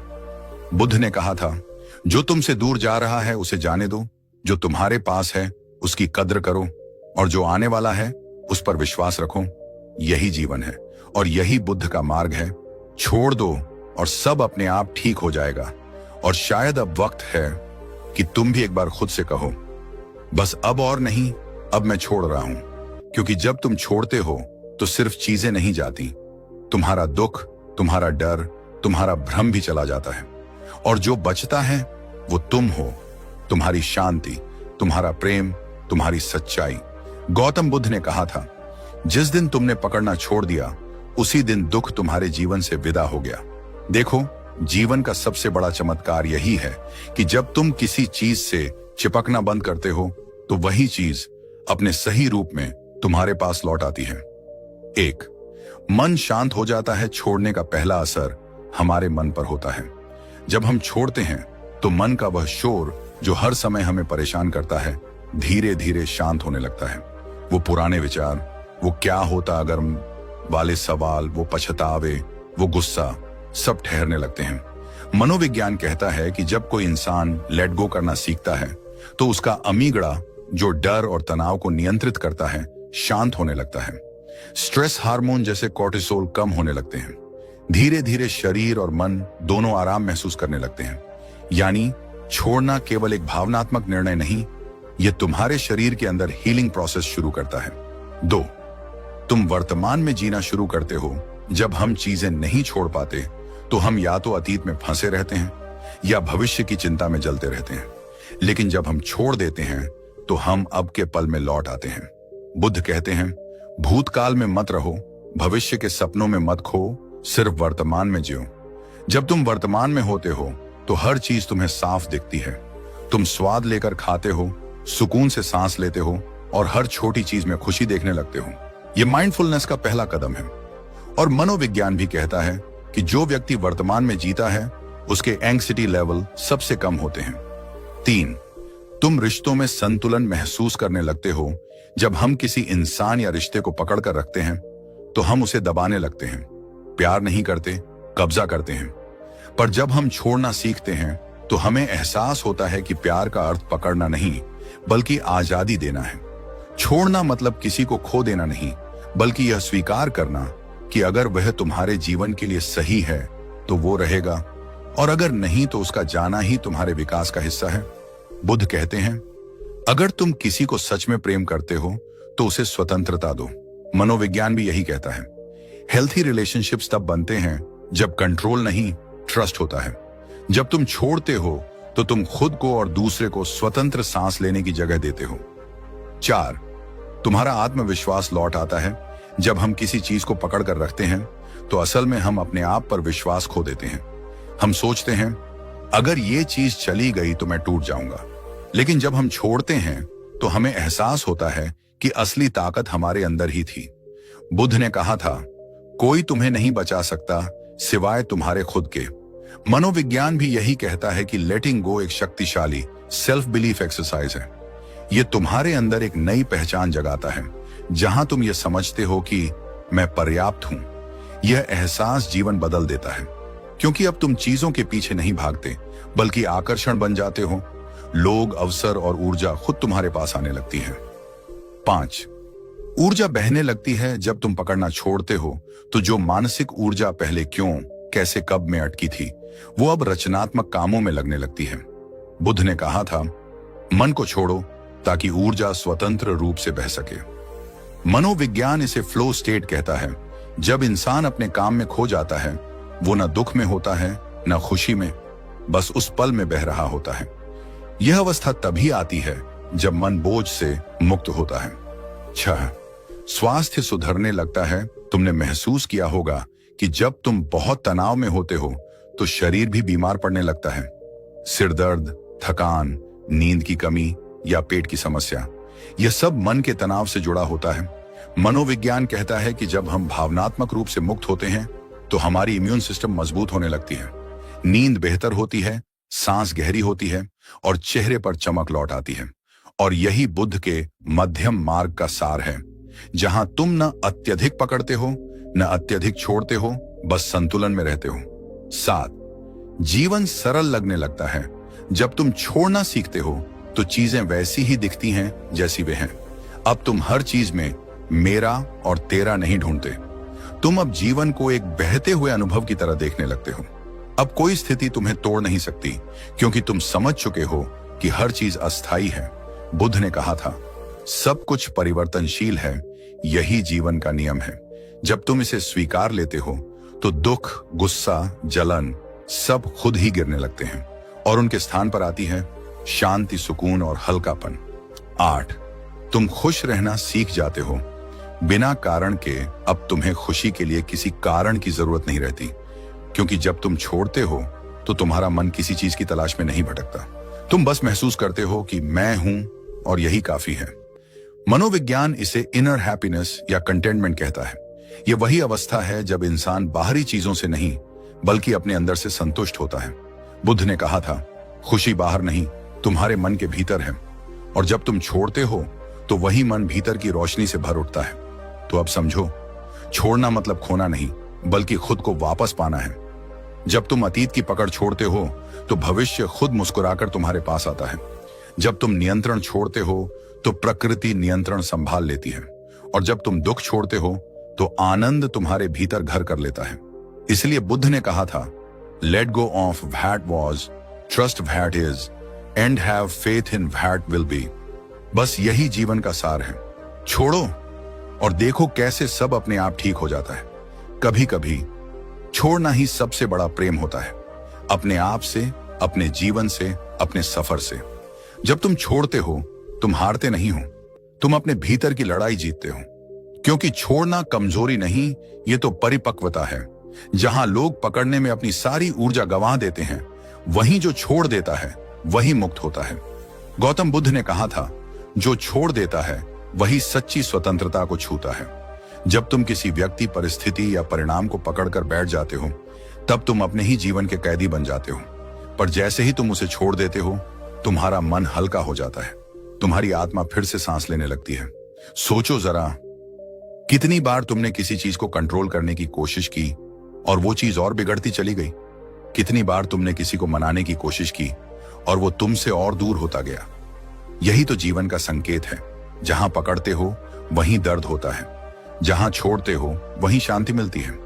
बुद्ध ने कहा था, जो तुमसे दूर जा रहा है उसे जाने दो, जो तुम्हारे पास है उसकी कद्र करो, और जो आने वाला है उस पर विश्वास रखो। यही जीवन है और यही बुद्ध का मार्ग है। छोड़ दो और सब अपने आप ठीक हो जाएगा। और शायद अब वक्त है कि तुम भी एक बार खुद से कहो, बस अब और नहीं, अब मैं छोड़ रहा हूं। क्योंकि जब तुम छोड़ते हो तो सिर्फ चीजें नहीं जाती, तुम्हारा दुख, तुम्हारा डर, तुम्हारा भ्रम भी चला जाता है। और जो बचता है वो तुम हो, तुम्हारी शांति, तुम्हारा प्रेम, तुम्हारी सच्चाई। गौतम बुद्ध ने कहा था, जिस दिन तुमने पकड़ना छोड़ दिया उसी दिन दुख तुम्हारे जीवन से विदा हो गया। देखो, जीवन का सबसे बड़ा चमत्कार यही है कि जब तुम किसी चीज से चिपकना बंद करते हो तो वही चीज अपने सही रूप में तुम्हारे पास लौट आती है। एक, मन शांत हो जाता है। छोड़ने का पहला असर हमारे मन पर होता है। जब हम छोड़ते हैं तो मन का वह शोर जो हर समय हमें परेशान करता है, धीरे धीरे शांत होने लगता है। वो पुराने विचार, वो क्या होता अगर वाले सवाल, वो पछतावे, वो गुस्सा, सब ठहरने लगते हैं। मनोविज्ञान कहता है कि जब कोई इंसान लेट गो करना सीखता है तो उसका अमीगडा, जो डर और तनाव को नियंत्रित करता है, शांत होने लगता है। स्ट्रेस हार्मोन जैसे कोर्टिसोल कम होने लगते हैं। धीरे धीरे शरीर और मन दोनों आराम महसूस करने लगते हैं। यानी छोड़ना केवल एक भावनात्मक निर्णय नहीं, यह तुम्हारे शरीर के अंदर हीलिंग प्रोसेस शुरू करता है। 2, तुम वर्तमान में जीना शुरू करते हो। जब हम चीजें नहीं छोड़ पाते तो हम या तो अतीत में फंसे रहते हैं या भविष्य की चिंता में जलते रहते हैं। लेकिन जब हम छोड़ देते हैं तो हम अब के पल में लौट आते हैं। बुद्ध कहते हैं, भूतकाल में मत रहो, भविष्य के सपनों में मत खो, सिर्फ वर्तमान में जियो। जब तुम वर्तमान में होते हो तो हर चीज तुम्हें साफ दिखती है। तुम स्वाद लेकर खाते हो, सुकून से सांस लेते हो और हर छोटी चीज में खुशी देखने लगते हो। यह माइंडफुलनेस का पहला कदम है। और मनोविज्ञान भी कहता है कि जो व्यक्ति वर्तमान में जीता है उसके एंग्जाइटी लेवल सबसे कम होते हैं। 3, तुम रिश्तों में संतुलन महसूस करने लगते हो। जब हम किसी इंसान या रिश्ते को पकड़ कर रखते हैं तो हम उसे दबाने लगते हैं, प्यार नहीं करते, कब्जा करते हैं। पर जब हम छोड़ना सीखते हैं तो हमें एहसास होता है कि प्यार का अर्थ पकड़ना नहीं बल्कि आजादी देना है। छोड़ना मतलब किसी को खो देना नहीं, बल्कि यह स्वीकार करना कि अगर वह तुम्हारे जीवन के लिए सही है तो वो रहेगा, और अगर नहीं तो उसका जाना ही तुम्हारे विकास का हिस्सा है। बुद्ध कहते हैं, अगर तुम किसी को सच में प्रेम करते हो तो उसे स्वतंत्रता दो। मनोविज्ञान भी यही कहता है। हेल्थी रिलेशनशिप्स तब बनते हैं जब कंट्रोल नहीं, ट्रस्ट होता है। जब तुम छोड़ते हो तो तुम खुद को और दूसरे को स्वतंत्र सांस लेने की जगह देते हो। 4, तुम्हारा आत्मविश्वास लौट आता है। जब हम किसी चीज को पकड़ कर रखते हैं तो असल में हम अपने आप पर विश्वास खो देते हैं। हम सोचते हैं, अगर ये चीज चली गई तो मैं टूट जाऊंगा। लेकिन जब हम छोड़ते हैं तो हमें एहसास होता है कि असली ताकत हमारे अंदर ही थी। बुद्ध ने कहा था, कोई तुम्हें नहीं बचा सकता सिवाय तुम्हारे खुद के। मनोविज्ञान भी यही कहता है कि लेटिंग गो एक शक्तिशाली सेल्फ बिलीफ एक्सरसाइज है। यह तुम्हारे अंदर एक नई पहचान जगाता है, जहां तुम यह समझते हो कि मैं पर्याप्त हूं। यह एहसास जीवन बदल देता है, क्योंकि अब तुम चीजों के पीछे नहीं भागते बल्कि आकर्षण बन जाते हो। लोग, अवसर और ऊर्जा खुद तुम्हारे पास आने लगती है। 5, ऊर्जा बहने लगती है जब तुम पकड़ना छोड़ते हो तो जो मानसिक ऊर्जा पहले क्यों, कैसे, कब में अटकी थी वो अब रचनात्मक कामों में लगने लगती है। बुद्ध ने कहा था, मन को छोड़ो ताकि ऊर्जा स्वतंत्र रूप से बह सके। मनोविज्ञान इसे फ्लो स्टेट कहता है। जब इंसान अपने काम में खो जाता है वो न दुख में होता है न खुशी में, बस उस पल में बह रहा होता है। यह अवस्था तभी आती है जब मन बोझ से मुक्त होता है। 6, स्वास्थ्य सुधरने लगता है। तुमने महसूस किया होगा कि जब तुम बहुत तनाव में होते हो तो शरीर भी बीमार पड़ने लगता है। सिर दर्द, थकान, नींद की कमी या पेट की समस्या, यह सब मन के तनाव से जुड़ा होता है। मनोविज्ञान कहता है कि जब हम भावनात्मक रूप से मुक्त होते हैं तो हमारी इम्यून सिस्टम मजबूत होने लगती है, नींद बेहतर होती है, सांस गहरी होती है और चेहरे पर चमक लौट आती है। और यही बुद्ध के मध्यम मार्ग का सार है, जहां तुम न अत्यधिक पकड़ते हो न अत्यधिक छोड़ते हो, बस संतुलन में रहते हो। 7, जीवन सरल लगने लगता है। जब तुम छोड़ना सीखते हो तो चीजें वैसी ही दिखती हैं जैसी वे हैं। अब तुम हर चीज में मेरा और तेरा नहीं ढूंढते। तुम अब जीवन को एक बहते हुए अनुभव की तरह देखने लगते हो। अब कोई स्थिति तुम्हें तोड़ नहीं सकती, क्योंकि तुम समझ चुके हो कि हर चीज अस्थायी है। बुद्ध ने कहा था, सब कुछ परिवर्तनशील है, यही जीवन का नियम है। जब तुम इसे स्वीकार लेते हो तो दुख, गुस्सा, जलन सब खुद ही गिरने लगते हैं और उनके स्थान पर आती है शांति, सुकून और हल्कापन। 8, तुम खुश रहना सीख जाते हो। बिना कारण के अब तुम्हें खुशी के लिए किसी कारण की जरूरत नहीं रहती, क्योंकि जब तुम छोड़ते हो तो तुम्हारा मन किसी चीज की तलाश में नहीं भटकता। तुम बस महसूस करते हो कि मैं हूं और यही काफी है। मनोविज्ञान इसे इनर हैप्पीनेस या कंटेंटमेंट कहता है। यह वही अवस्था है जब इंसान बाहरी चीजों से नहीं बल्कि अपने अंदर से संतुष्ट होता है। बुद्ध ने कहा था, खुशी बाहर नहीं, तुम्हारे मन के भीतर है। और जब तुम छोड़ते हो तो वही मन भीतर की रोशनी से भर उठता है। तो अब समझो, छोड़ना मतलब खोना नहीं बल्कि खुद को वापस पाना है। जब तुम अतीत की पकड़ छोड़ते हो तो भविष्य खुद मुस्कुराकर तुम्हारे पास आता है। जब तुम नियंत्रण छोड़ते हो तो प्रकृति नियंत्रण संभाल लेती है। और जब तुम दुख छोड़ते हो तो आनंद तुम्हारे भीतर घर कर लेता है। इसलिए बुद्ध ने कहा था, let go of what was, trust what is and have faith in what will be. बस यही जीवन का सार है। छोड़ो और देखो कैसे सब अपने आप ठीक हो जाता है। कभी कभी छोड़ना ही सबसे बड़ा प्रेम होता है, अपने आप से, अपने जीवन से, अपने सफर से। जब तुम छोड़ते हो तुम हारते नहीं हो, तुम अपने भीतर की लड़ाई जीतते हो। क्योंकि छोड़ना कमजोरी नहीं, ये तो परिपक्वता है। जहां लोग पकड़ने में अपनी सारी ऊर्जा गंवा देते हैं, वहीं जो छोड़ देता है वही मुक्त होता है। गौतम बुद्ध ने कहा था, जो छोड़ देता है वही सच्ची स्वतंत्रता को छूता है। जब तुम किसी व्यक्ति, परिस्थिति या परिणाम को पकड़कर बैठ जाते हो तब तुम अपने ही जीवन के कैदी बन जाते हो। पर जैसे ही तुम उसे छोड़ देते हो, तुम्हारा मन हल्का हो जाता है, तुम्हारी आत्मा फिर से सांस लेने लगती है। सोचो जरा, कितनी बार तुमने किसी चीज को कंट्रोल करने की कोशिश की और वो चीज और बिगड़ती चली गई। कितनी बार तुमने किसी को मनाने की कोशिश की और वो तुमसे और दूर होता गया। यही तो जीवन का संकेत है। जहां पकड़ते हो वहीं दर्द होता है, जहां छोड़ते हो वहीं शांति मिलती है।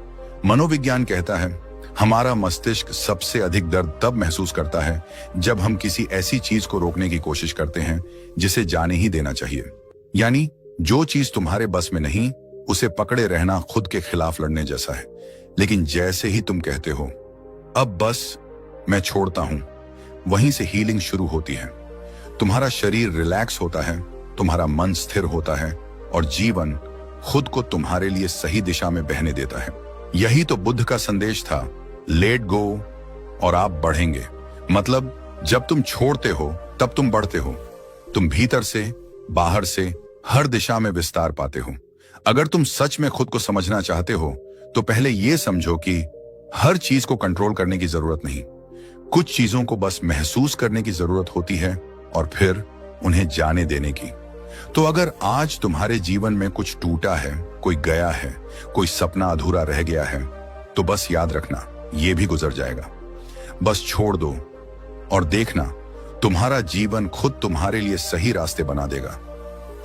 मनोविज्ञान कहता है, हमारा मस्तिष्क सबसे अधिक दर्द तब महसूस करता है जब हम किसी ऐसी चीज को रोकने की कोशिश करते हैं जिसे जाने ही देना चाहिए। यानी जो चीज तुम्हारे बस में नहीं, उसे पकड़े रहना खुद के खिलाफ लड़ने जैसा है। लेकिन जैसे ही तुम कहते हो, अब बस मैं छोड़ता हूं, वहीं से हीलिंग शुरू होती है। तुम्हारा शरीर रिलैक्स होता है, तुम्हारा मन स्थिर होता है और जीवन खुद को तुम्हारे लिए सही दिशा में बहने देता है। यही तो बुद्ध का संदेश था, लेट गो और आप बढ़ेंगे। मतलब जब तुम छोड़ते हो तब तुम बढ़ते हो। तुम भीतर से, बाहर से, हर दिशा में विस्तार पाते हो। अगर तुम सच में खुद को समझना चाहते हो तो पहले यह समझो कि हर चीज को कंट्रोल करने की जरूरत नहीं। कुछ चीजों को बस महसूस करने की जरूरत होती है और फिर उन्हें जाने देने की। तो अगर आज तुम्हारे जीवन में कुछ टूटा है, कोई गया है, कोई सपना अधूरा रह गया है, तो बस याद रखना, ये भी गुजर जाएगा। बस छोड़ दो और देखना, तुम्हारा जीवन खुद तुम्हारे लिए सही रास्ते बना देगा।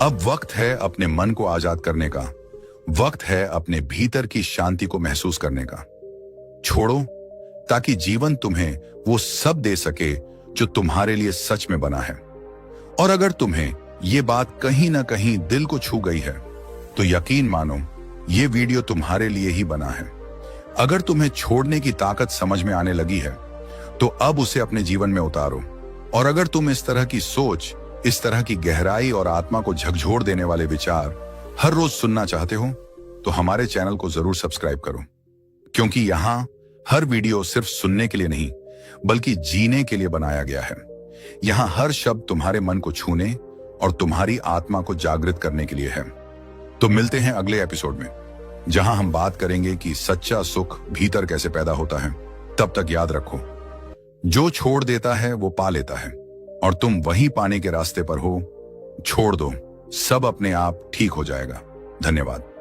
अब वक्त है अपने मन को आजाद करने का, वक्त है अपने भीतर की शांति को महसूस करने का। छोड़ो ताकि जीवन तुम्हें वो सब दे सके जो तुम्हारे लिए सच में बना है। और अगर तुम्हें ये बात कहीं ना कहीं दिल को छू गई है तो यकीन मानो, ये वीडियो तुम्हारे लिए ही बना है। अगर तुम्हें छोड़ने की ताकत समझ में आने लगी है तो अब उसे अपने जीवन में उतारो। और अगर तुम इस तरह की सोच, इस तरह की गहराई और आत्मा को झकझोर देने वाले विचार हर रोज सुनना चाहते हो तो हमारे चैनल को जरूर सब्सक्राइब करो, क्योंकि यहां हर वीडियो सिर्फ सुनने के लिए नहीं बल्कि जीने के लिए बनाया गया है। यहां हर शब्द तुम्हारे मन को छूने और तुम्हारी आत्मा को जागृत करने के लिए है। तो मिलते हैं अगले एपिसोड में, जहां हम बात करेंगे कि सच्चा सुख भीतर कैसे पैदा होता है। तब तक याद रखो, जो छोड़ देता है वो पा लेता है और तुम वही पाने के रास्ते पर हो। छोड़ दो, सब अपने आप ठीक हो जाएगा। धन्यवाद।